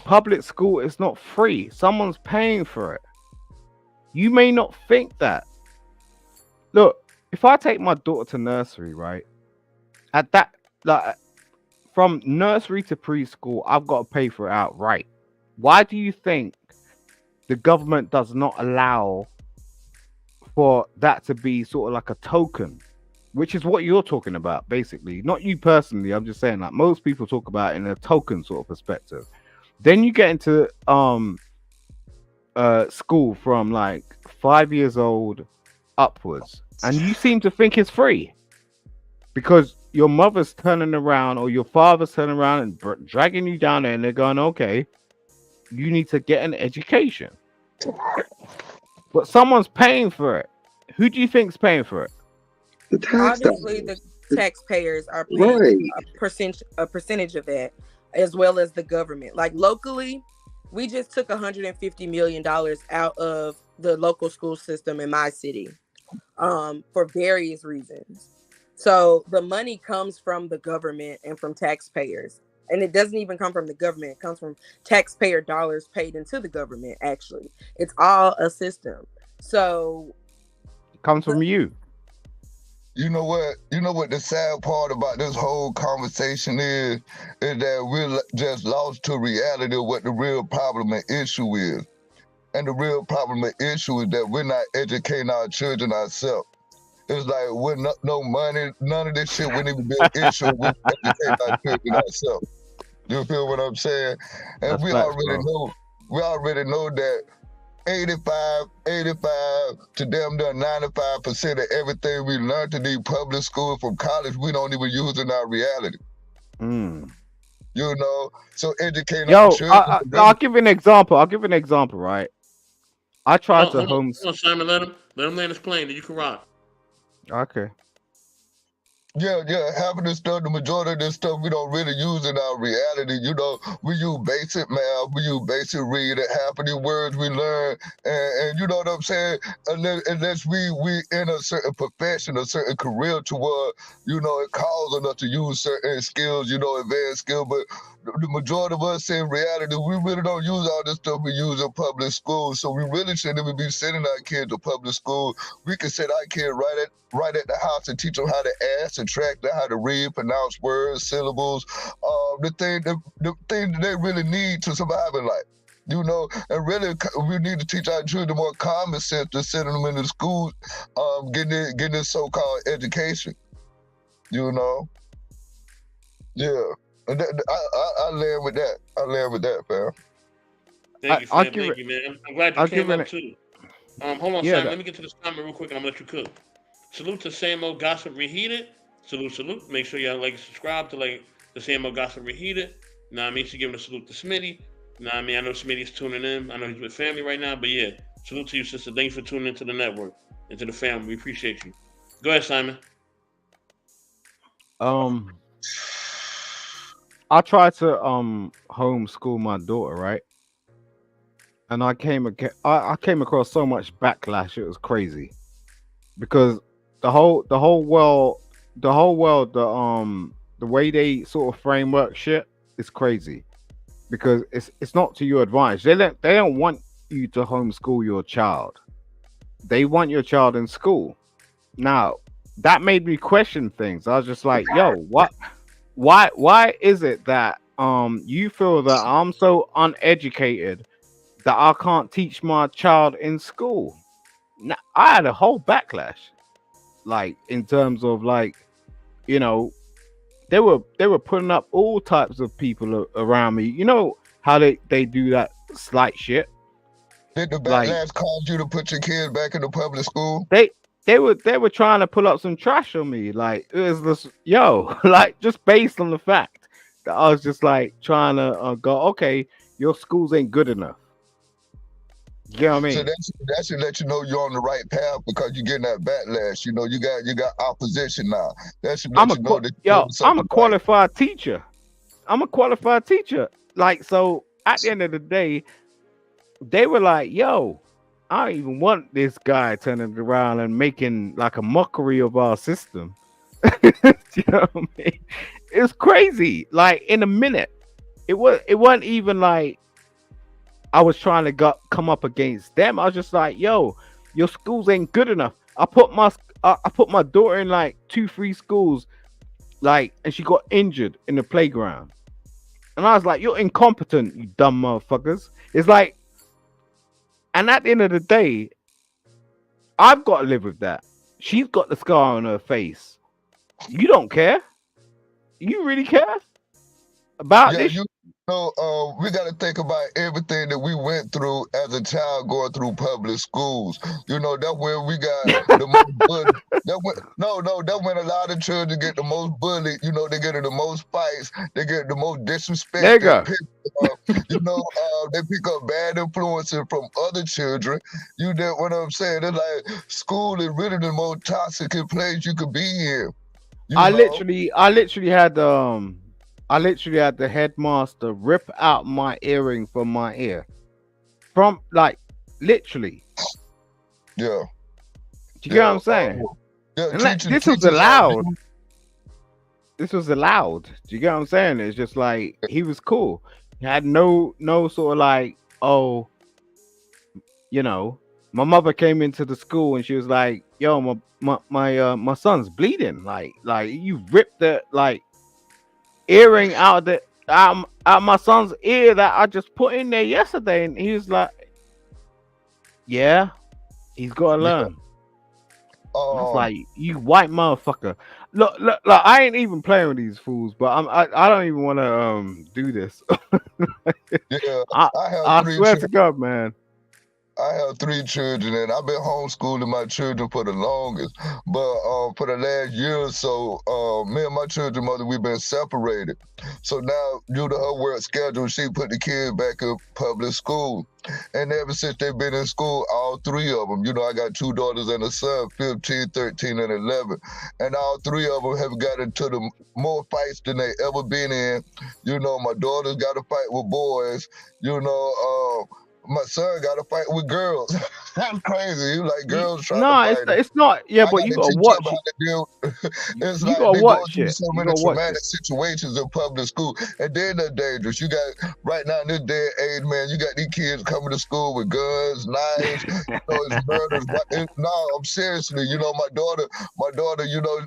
public school is not free. Someone's paying for it. You may not think that. Look, if I take my daughter to nursery, right? At that, like, from nursery to preschool, I've got to pay for it outright. Why do you think the government does not allow for that to be sort of like a token, which is what you're talking about, basically? Not you personally. I'm just saying, like, most people talk about it in a token sort of perspective. Then you get into school from like 5 years old upwards, and you seem to think it's free because your mother's turning around or your father's turning around and dragging you down there, and they're going, okay, you need to get an education, but someone's paying for it. Who do you think's paying for it? The tax obviously the dollars. taxpayers are paying Right. a percentage of that, as well as the government. Like locally, we just took $150 million out of the local school system in my city, for various reasons. So the money comes from the government and from taxpayers. And it doesn't even come from the government. It comes from taxpayer dollars paid into the government, actually. It's all a system. So It comes the from you. You know what? You know what the sad part about this whole conversation is that we're just lost to reality of what the real problem and issue is. And the real problem and issue is that we're not educating our children ourselves. It's like with no money, none of this shit wouldn't even be an issue. We educate our children ourselves. You feel what I'm saying? And That's facts, bro. we already know that 85 to damn near 95% of everything we learned in these public schools from college, we don't even use in our reality. Mm. You know, so educating our Yo, children. I'll give you an example. Right? I tried to Hold homes. on, Simon. Let him land his plane. Then you can rock. Okay. Yeah, half of this stuff, the majority of this stuff we don't really use in our reality. You know, we use basic math, we use basic reading, half of the words we learn, and you know what I'm saying? Unless we in a certain profession, a certain career toward, you know, it calls on us to use certain skills, you know, advanced skills, but the majority of us in reality, we really don't use all this stuff we use in public school. So we really shouldn't even be sending our kids to public school. We can send our kids right at the house and teach them how to add, subtract, how to read, pronounce words, syllables, the thing that they really need to survive in life. You know, and really, we need to teach our children more common sense than sending them into school, getting this so-called education. You know, yeah. And I land with that. I land with that, fam. Thank you, I'll fam. give Thank it. you, man. I'm glad you I'll give came up it. too. Hold on, Yeah. Simon. Let me get to this comment real quick, and I'm gonna let you cook. Salute to Same Old Gossip Reheated. Salute. Make sure y'all like subscribe to like the Same Old Gossip Reheated. Now I mean, she's giving a salute to Smitty. Now I mean, I know Smitty's tuning in. I know he's with family right now, but yeah, salute to you, sister. Thanks for tuning into the network and to the family. We appreciate you. Go ahead, Simon. Um, I tried to homeschool my daughter, right? And I came across so much backlash. It was crazy because the way they sort of framework shit is crazy because it's not to your advantage. They don't want you to homeschool your child. They want your child in school. Now that made me question things. I was just like, yo, what? Why is it that you feel that I'm so uneducated that I can't teach my child in school? Now, I had a whole backlash, like in terms of like, you know, they were putting up all types of people around me. You know how they do that slight shit. Did the Like backlash cause you to put your kids back in the public school? they were trying to pull up some trash on me. Like it was this yo, like just based on the fact that I was just like trying to go, okay, your schools ain't good enough. You know what I So mean? that should let you know you're on the right path because you're getting that backlash. You know, you got opposition now. That should let you know that you're doing I'm a something right. qualified teacher. I'm a qualified teacher. Like so, at the end of the day, they were like, "Yo, I don't even want this guy turning around and making like a mockery of our system." You know what I mean? It's crazy. Like in a minute, it wasn't even like I was trying to come up against them. I was just like, "Yo, your schools ain't good enough." I put my daughter in like 2 3 schools, like, and she got injured in the playground. And I was like, "You're incompetent, you dumb motherfuckers." It's like, and at the end of the day, I've got to live with that. She's got the scar on her face. You don't care. You really care about Yeah, this? you know, we got to think about everything that we went through as a child going through public schools. You know, that's where we got the most bullied. That's when a lot of children get the most bullied. You know, they get in the most fights. They get the most disrespected. Nigga. You know, they pick up bad influences from other children. You know what I'm saying? It's like school is really the most toxic place you could be in. You I know? literally had the headmaster rip out my earring from my ear. From like literally. Yeah. Do you get what I'm saying? Yeah, And this was allowed. This was allowed. Do you get what I'm saying? It's just like he was cool. He had no sort of like, oh, you know, my mother came into the school and she was like, yo, my son's bleeding. Like you ripped the like earring out my son's ear that I just put in there yesterday, and he was like, yeah, he's got to learn. I was Um, like, you white motherfucker. Look, I ain't even playing with these fools, but I don't even want to do this. yeah, I I have I three swear children. to God, man. I have three children, and I've been homeschooling my children for the longest. But for the last year or so, me and my children mother, we've been separated. So now, due to her work schedule, she put the kids back in public school. And ever since they've been in school, all three of them, I got two daughters and a son, 15, 13, and 11. And all three of them have got into the more fights than they ever been in. My daughter's got to fight with boys. My son got to fight with girls. That's crazy. You like girls trying to No, fight him. it's not. Yeah, I but got you to gotta teach them watch how it. to deal. It's You like gotta they going watch through it. so You many gotta watch traumatic it. situations in public school, and then they're dangerous. You got right now in this day and age, man. You got these kids coming to school with guns, knives. It's murders. No, I'm seriously. My daughter.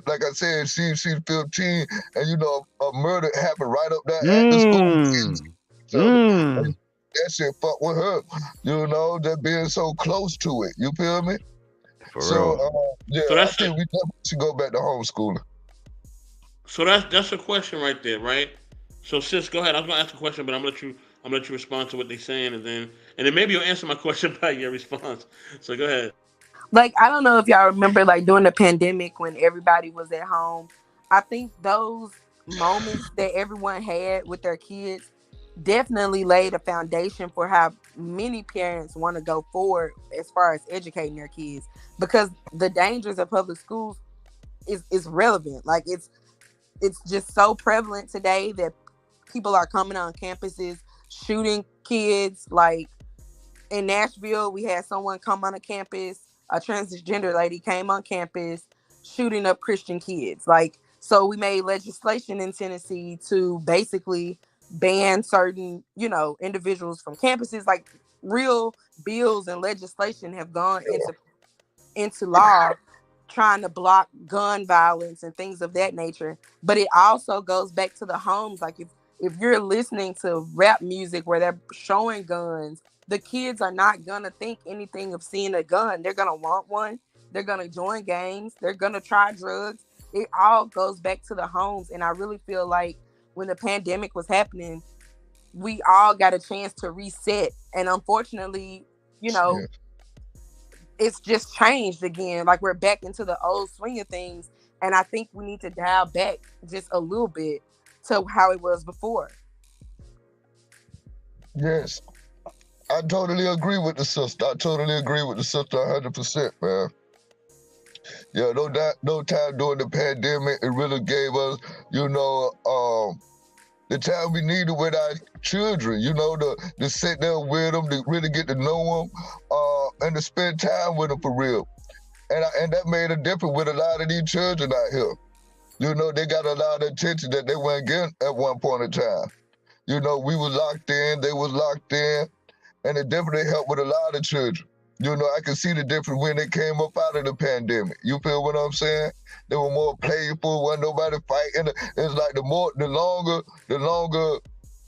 Like I said, she's 15, and a murder happened right up there at the school. Mmm. So Mmm. that shit fuck with her. That being so close to it. You feel me? For So real. yeah, So I that's think we definitely should go back to homeschooling. that's a question right there, right? So sis, go ahead. I was gonna ask a question, but I'm gonna let you respond to what they're saying, and then maybe you'll answer my question by your response. So go ahead. Like, I don't know if y'all remember, like, during the pandemic when everybody was at home. I think those moments that everyone had with their kids definitely laid a foundation for how many parents want to go forward as far as educating their kids, because the dangers of public schools is relevant. Like, it's just so prevalent today that people are coming on campuses shooting kids. Like, in Nashville, we had someone come on a campus, a transgender lady came on campus shooting up Christian kids. Like, so we made legislation in Tennessee to basically ban certain, individuals from campuses. Like, real bills and legislation have gone into law trying to block gun violence and things of that nature. But it also goes back to the homes. Like, if you're listening to rap music where they're showing guns, the kids are not gonna think anything of seeing a gun. They're gonna want one. They're gonna join gangs. They're gonna try drugs. It all goes back to the homes. And I really feel like when the pandemic was happening, we all got a chance to reset. And unfortunately, you know, Yeah, it's just changed again. Like, we're back into the old swing of things. And I think we need to dial back just a little bit to how it was before. yes, I totally agree with the sister. I totally agree with the sister 100%, man. Yeah, no time during the pandemic. It really gave us, the time we needed with our children. To sit there with them, to really get to know them, and to spend time with them for real. And that made a difference with a lot of these children out here. They got a lot of attention that they weren't getting at one point in time. We was locked in, they was locked in, and it definitely helped with a lot of children. I can see the difference when they came up out of the pandemic. You feel what I'm saying? They were more playful, wasn't nobody fighting. It's like the longer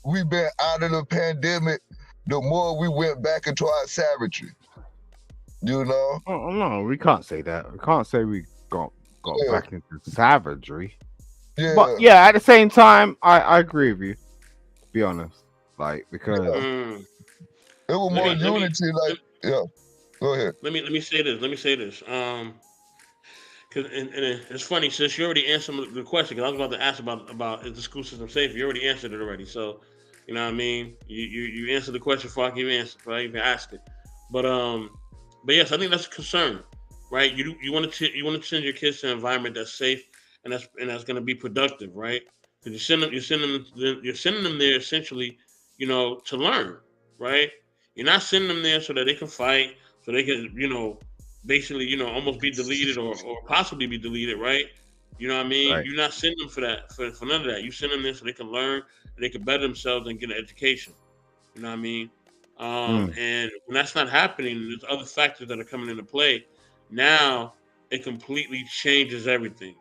we've been out of the pandemic, the more we went back into our savagery. You know? Oh, no, we can't say that. We can't say we got Yeah, back into savagery. But yeah, yeah, at the same time, I agree with you. To be honest, like because yeah. Mm. It was Let more me let me unity, let, like, yeah. Go ahead. let me say this. Let me say this. Cause it's funny since you already answered the question. Cause I was about to ask about is the school system safe? You already answered it already. So you know what I mean. You answered the question before I can even answer. Before I even asked it. But um, but yes, I think that's a concern, right? You want to send your kids to an environment that's safe and that's going to be productive, right? Because you're sending them there essentially, to learn, right? You're not sending them there so that they can fight, so they can, basically, almost be deleted or possibly be deleted, right? You know what I mean? right. You're not sending them for that, for none of that. You send them there so they can learn and they can better themselves and get an education. You know what I mean? Mm. And when that's not happening, there's other factors that are coming into play. Now it completely changes everything,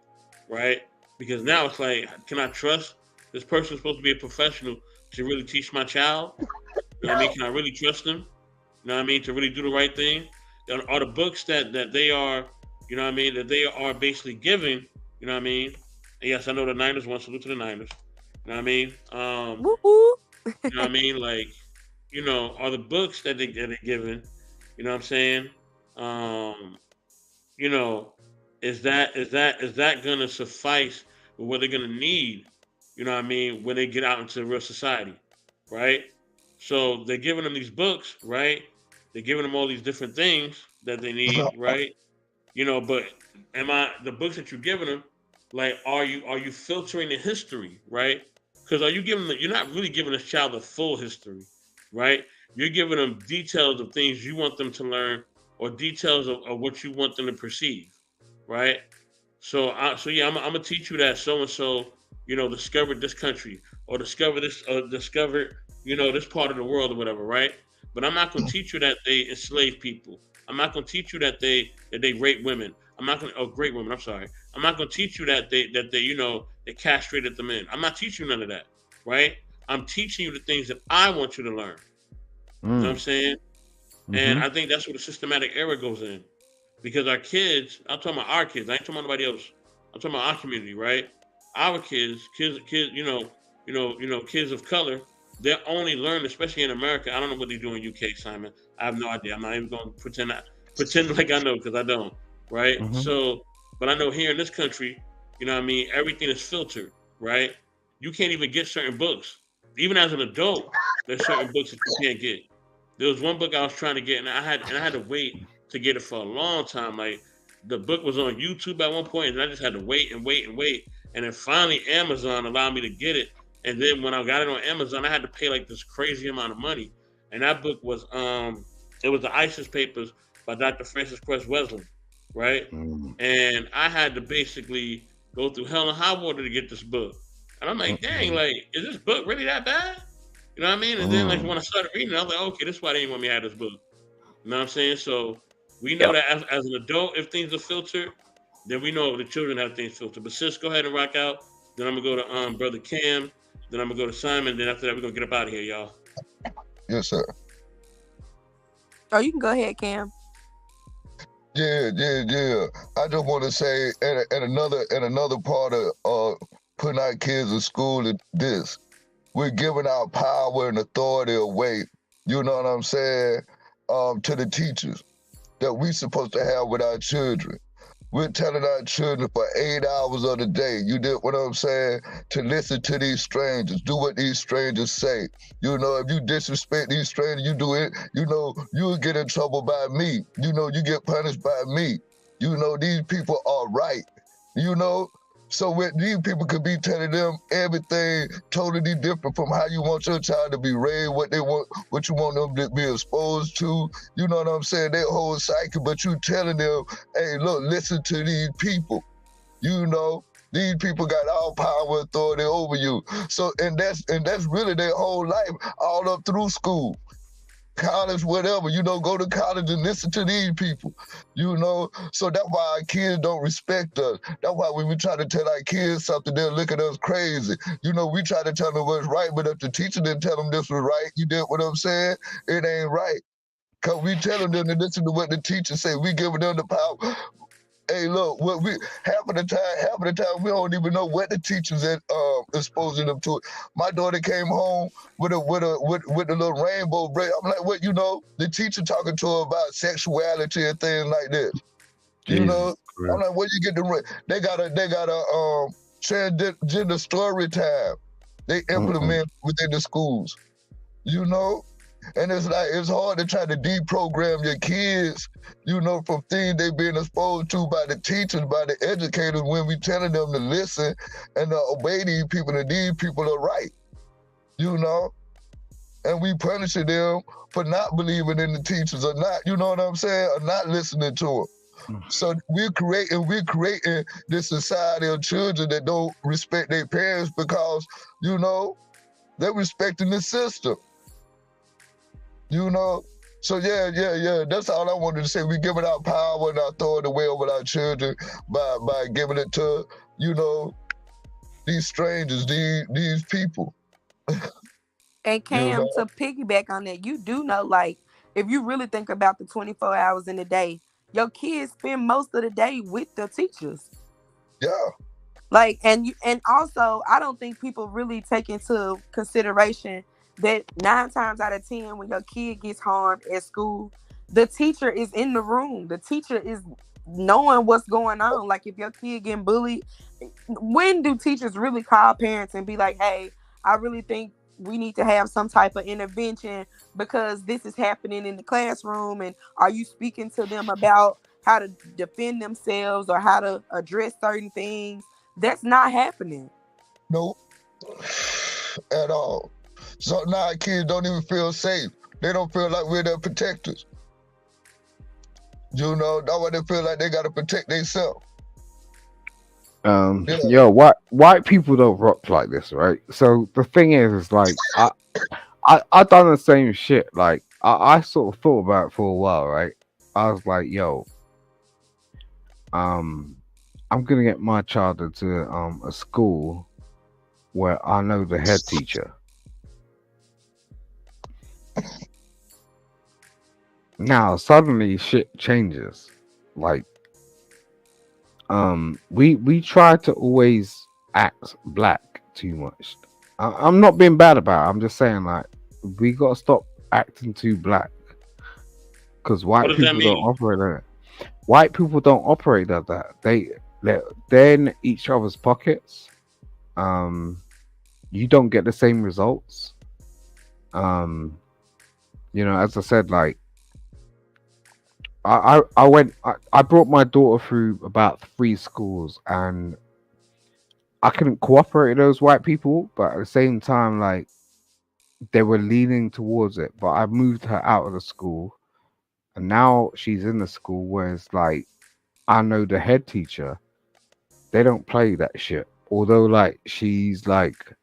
right? Because now it's like, can I trust this person supposed to be a professional to really teach my child? You know what I mean? Can I really trust them? You know what I mean? To really do the right thing? Are the books that they are You know what I mean? That they are basically giving. You know what I mean? And yes, I know the Niners. One salute to the Niners. You know what I mean? Woo woo. You know what I mean? Like, are the books that they're giving. You know what I'm saying? Um, you know, is that gonna suffice with what they're gonna need? You know what I mean? When they get out into real society, right? So they're giving them these books, right? They're giving them all these different things that they need, right? But am I the books that you're giving them? Like, are you filtering the history, right? Because are you giving you're not really giving this child the full history, right? You're giving them details of things you want them to learn, or details of what you want them to perceive, right? So yeah, I'm gonna teach you that so and so, discovered this country, or discovered, this part of the world, or whatever, right? But I'm not gonna teach you that they enslave people. I'm not gonna teach you that they rape women. I'm not gonna great women. I'm sorry. I'm not gonna teach you that they they castrated the men. I'm not teaching you none of that, right? I'm teaching you the things that I want you to learn. You know what I'm Mm. saying? And Mm-hmm. I think that's where the systematic error goes in, because our kids, I'm talking about our kids. I ain't talking about nobody else. I'm talking about our community, right? Our kids, kids of color. They're only learning, especially in America. I don't know what they do in UK, Simon. I have no idea. I'm not even going to pretend like I know, because I don't, right? Mm-hmm. So, but I know here in this country, what I mean, everything is filtered, right? You can't even get certain books. Even as an adult, there's certain books that you can't get. There was one book I was trying to get, and I had to wait to get it for a long time. Like, the book was on YouTube at one point, and I just had to wait and wait and wait. And then finally, Amazon allowed me to get it. And then when I got it on Amazon, I had to pay like this crazy amount of money. And that book was it was the ISIS Papers by Dr. Francis Cress Wesley, right? Mm-hmm. And I had to basically go through hell and high water to get this book. And I'm like, dang, like, is this book really that bad? You know what I mean? And then, like, Mm. when I started reading it, I was like, okay, this is why they didn't want me to have this book. You know what I'm saying? So we know Yep. that as an adult, if things are filtered, then we know the children have things filtered. But sis, go ahead and rock out. Then I'm gonna go to brother Cam. Then I'm gonna go to Simon. Then after that, we're gonna get up out of here, y'all. Yes, sir. Oh, you can go ahead, Cam. Yeah, yeah, yeah. I just want to say, and another part of putting our kids in school is this: we're giving our power and authority away. You know what I'm saying? To the teachers that we supposed to have with our children. We're telling our children for 8 hours of the day, you did what I'm saying, to listen to these strangers, do what these strangers say. You know, if you disrespect these strangers, you do it, you'll get in trouble by me. You get punished by me. These people are right. You know, so these people could be telling them everything totally different from how you want your child to be raised, what you want them to be exposed to. You know what I'm saying? Their whole cycle, but you telling them, hey, look, listen to these people. These people got all power and authority over you. So and that's really their whole life, all up through school, college, whatever, go to college and listen to these people, So that's why our kids don't respect us. That's why when we try to tell our kids something, they'll look at us crazy. We try to tell them what's right, but if the teacher didn't tell them this was right, you did what I'm saying? It ain't right. Because we telling them to listen to what the teacher say. We giving them the power. Hey, look, half of the time we don't even know what the teachers exposing them to. My daughter came home with a little rainbow braid. I'm like, what? The teacher talking to her about sexuality and things like this. Jesus I'm Christ. like, where you get the? They got a transgender story time. They Mm-mm. implement within the schools. You know, and it's hard to try to deprogram your kids, from things they've been exposed to by the teachers, by the educators, when we telling them to listen and to obey these people, and these people are right, you know? And we punishing them for not believing in the teachers, or not, you know what I'm saying, or not listening to them. So we're creating this society of children that don't respect their parents because, they're respecting the system. You know? So yeah. That's all I wanted to say. We giving our power and our authority away over our children by giving it to, these strangers, these people. And You Cam, know? to piggyback on that, you do know, like, if you really think about the 24 hours in a day, your kids spend most of the day with the teachers. Yeah. Like, and also, I don't think people really take into consideration that 9 times out of 10, when your kid gets harmed at school, the teacher is in the room. The teacher is knowing what's going on. Like, if your kid getting bullied, when do teachers really call parents and be like, "Hey, I really think we need to have some type of intervention because this is happening in the classroom, and are you speaking to them about how to defend themselves or how to address certain things?" That's not happening. Nope. At all. So now kids don't even feel safe. They don't feel like we're their protectors. You know, that's why they feel like they gotta protect themselves. Yeah. Yo, white people don't rock like this, right? So the thing is like I done the same shit. Like I sort of thought about it for a while, right? I was like, yo, um, I'm gonna get my child into a school where I know the head teacher. Now suddenly shit changes. Like we try to always act black too much. I'm not being bad about it. I'm just saying like we gotta stop acting too black because What white does that people don't mean? operate like that. White people don't operate like that. They're in each other's pockets. Um, you don't get the same results. Um, as I said, like I brought my daughter through about 3 schools, and I couldn't cooperate with those white people, but at the same time, like they were leaning towards it. But I moved her out of the school, and now she's in the school where it's like I know the head teacher. They don't play that shit. Although, like, she's like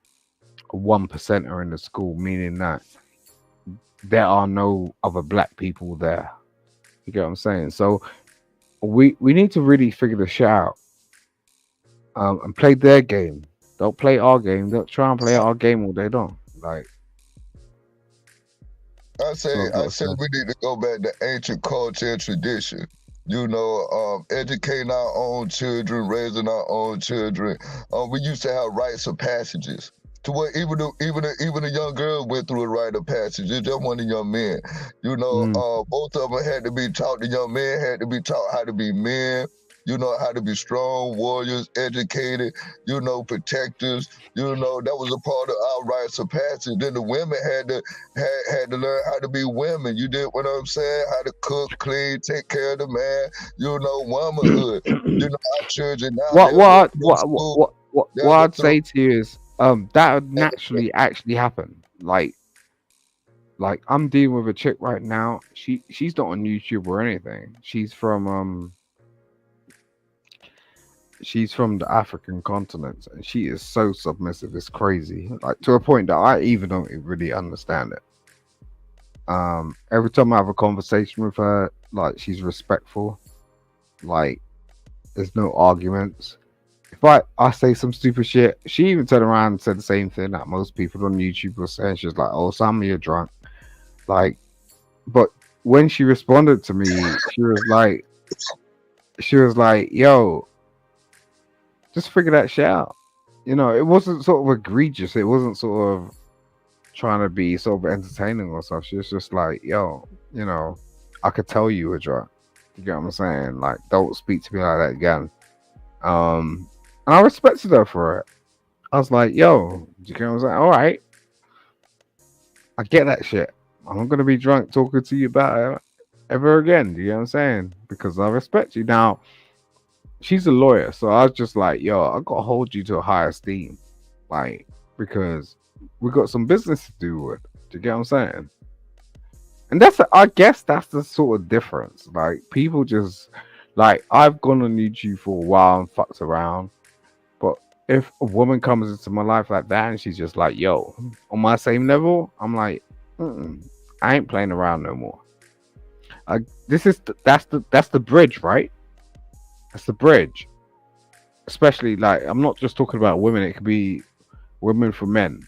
a 1%er in the school, meaning that there are no other black people there. You get what I'm saying? So we need to really figure this shit out, and play their game. Don't play our game. Don't try and play our game all day long. Like, I that's all say, I've got I to say say. we need to go back to ancient culture and tradition. You know, educating our own children, raising our own children. We used to have rites of passages. To where even a young girl went through a rite of passage. It's just one of young men. You know, Mm. both of them had to be taught. The young men had to be taught how to be men. You know, how to be strong warriors, educated. You know, protectors. You know, that was a part of our rites of passage. Then the women had to learn how to be women. You did what I'm saying? How to cook, clean, take care of the man. You know, womanhood. You know, our children now what they'll what go I- through what what school. what what They'll what go I'd through. say to you is that would naturally actually happen. Like I'm dealing with a chick right now. She's not on YouTube or anything. She's from the African continent, and she is so submissive. It's crazy. Like to a point that I even don't really understand it. Every time I have a conversation with her, like she's respectful. Like there's no arguments. If I say some stupid shit, she even turned around and said the same thing that most people on YouTube were saying. She's like, "Oh, Sam, you're drunk." Like, but when she responded to me, she was like, "Yo, just figure that shit out." It wasn't sort of egregious. It wasn't sort of trying to be sort of entertaining or stuff. She was just like, "Yo, I could tell you were drunk." You get what I'm saying? Like, don't speak to me like that again. And I respected her for it. I was like, "Yo, you get what I'm saying? All right, I get that shit. I'm not gonna be drunk talking to you about it ever again." Do you know what I'm saying? Because I respect you. Now, she's a lawyer, so I was just like, "Yo, I gotta hold you to a higher esteem, like because we got some business to do with." Do you get what I'm saying? And I guess that's the sort of difference. Like people just like I've gone on YouTube for a while and fucked around, but if a woman comes into my life like that and she's just like, "Yo, on my same level," I'm like, I ain't playing around no more. I, that's the bridge, right? That's the bridge. Especially like I'm not just talking about women. It could be women for men.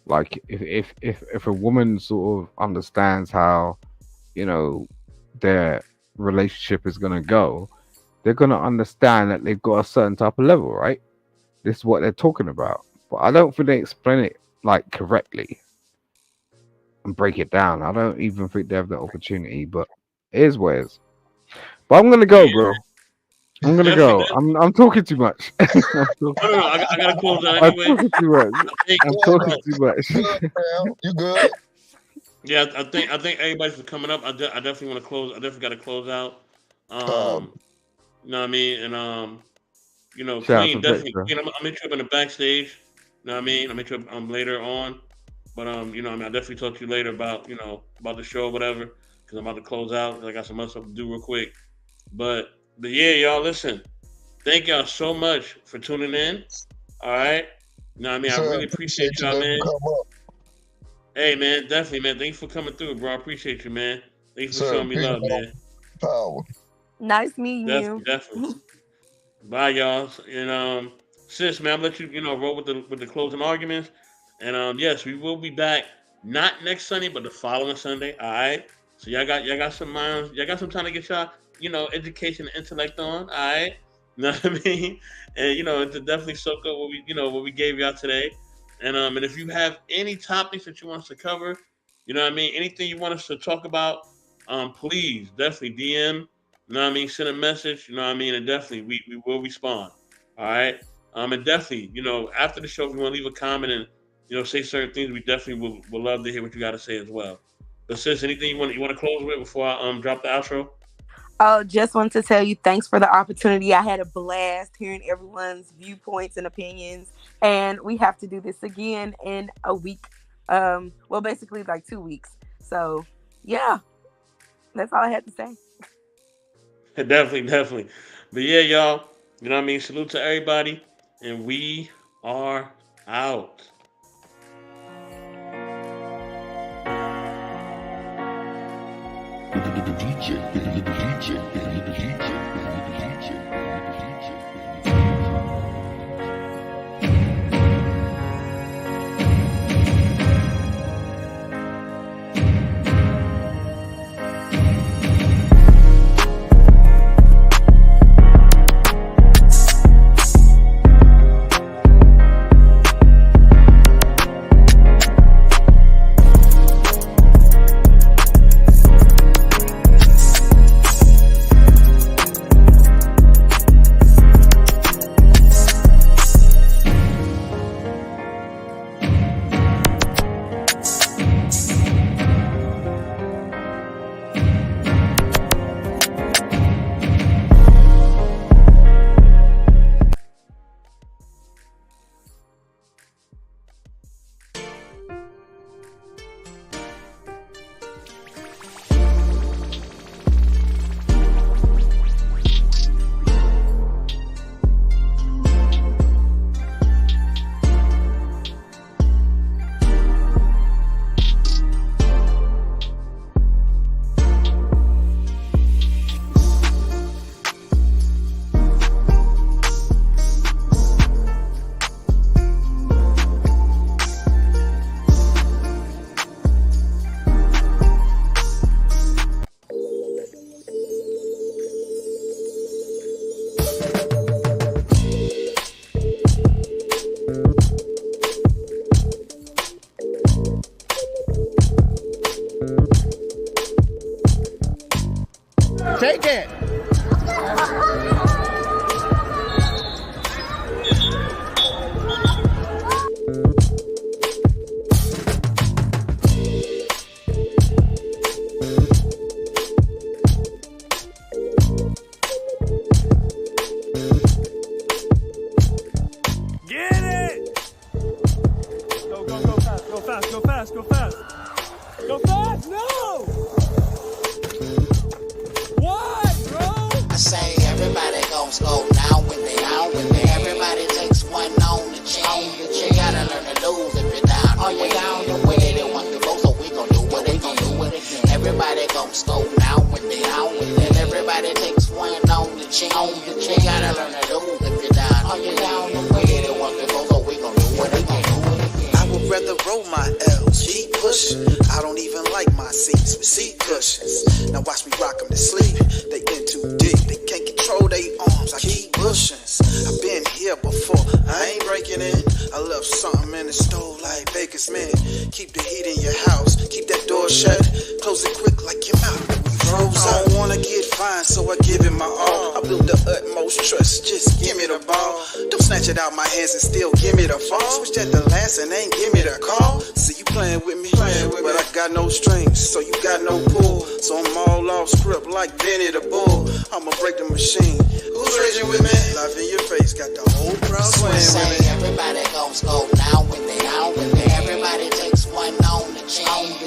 Like if a woman sort of understands how you know their relationship is gonna go, they're gonna understand that they've got a certain type of level, right? This is what they're talking about. But I don't think they explain it like correctly and break it down. I don't even think they have the opportunity, but it is what it is. But I'm gonna go, Yeah, bro. I'm gonna definitely. go. I'm talking too much. I'm No, no, no. I gotta close out I'm anyway. talking too much. I think, I'm Good, talking though. too much. Good, fam. You good? yeah, I think everybody's for coming up. I definitely want to close. I definitely got to close out. Um, Um, you know what I mean? And Shout out to Queen definitely. Victor. Queen, I'm meet you up in the backstage. You know what I mean? I'll meet you up later on. But I mean, I definitely talk to you later about about the show or whatever. Because I'm about to close out. I got some other stuff to do real quick. But yeah, y'all listen. Thank y'all so much for tuning in. All right. You know what I mean? I sir, really appreciate appreciate you y'all, letting me man. come up. Hey, man, definitely, man. Thanks for coming through, bro. I appreciate you, man. Thanks for Sir, showing me peace love, out, man. power. Nice meeting Definitely, you. definitely. Bye, y'all. And sis, man, I'll let you, roll with the closing arguments. And yes, we will be back not next Sunday, but the following Sunday. All right. So y'all got some minds, y'all got some time to get y'all, education and intellect on. All right. You know what I mean? And to definitely soak up what we gave y'all today. And if you have any topics that you want us to cover, you know what I mean, anything you want us to talk about, please definitely DM. You know what I mean? Send a message. You know what I mean? And definitely we will respond. All right. And definitely, after the show, if you want to leave a comment and say certain things, we definitely will love to hear what you got to say as well. But sis, anything you want to close with before I drop the outro? Oh, just want to tell you thanks for the opportunity. I had a blast hearing everyone's viewpoints and opinions. And we have to do this again in a week. Well, basically like 2 weeks. So yeah, that's all I had to say. Definitely, definitely. But yeah, y'all. You know what I mean? Salute to everybody, and we are out. Take it. Get it! Go fast, go fast, go fast, go fast. Go fast, no! Why, bro? I say everybody goes go now when they out when they everybody takes one on the chin. You gotta learn to lose if you're down. Oh, you down the way they want to go, so we gon' do what they gon' do with it. Everybody goes go now when they out when they everybody takes one on the chin. You gotta learn to lose if you're down. Oh, you down the way they want to go, so we gon' do what they gon' do with it. I would rather roll my L's, keep pushing. I don't even like my seats with seat cushions. Now watch me rock 'em to sleep. They divine, so I give it my all. I built the utmost trust, just give me the ball. Don't snatch it out my hands and still give me the fall. Switch at the last and ain't give me the call. See you playing with me, but I got no strings, so you got no pull. So I'm all off script like Benny the Bull. I'ma break the machine. Who's raging with me? Life in your face, got the whole crowd swaying with me. Everybody goes go now when they out when they everybody takes one on the chain.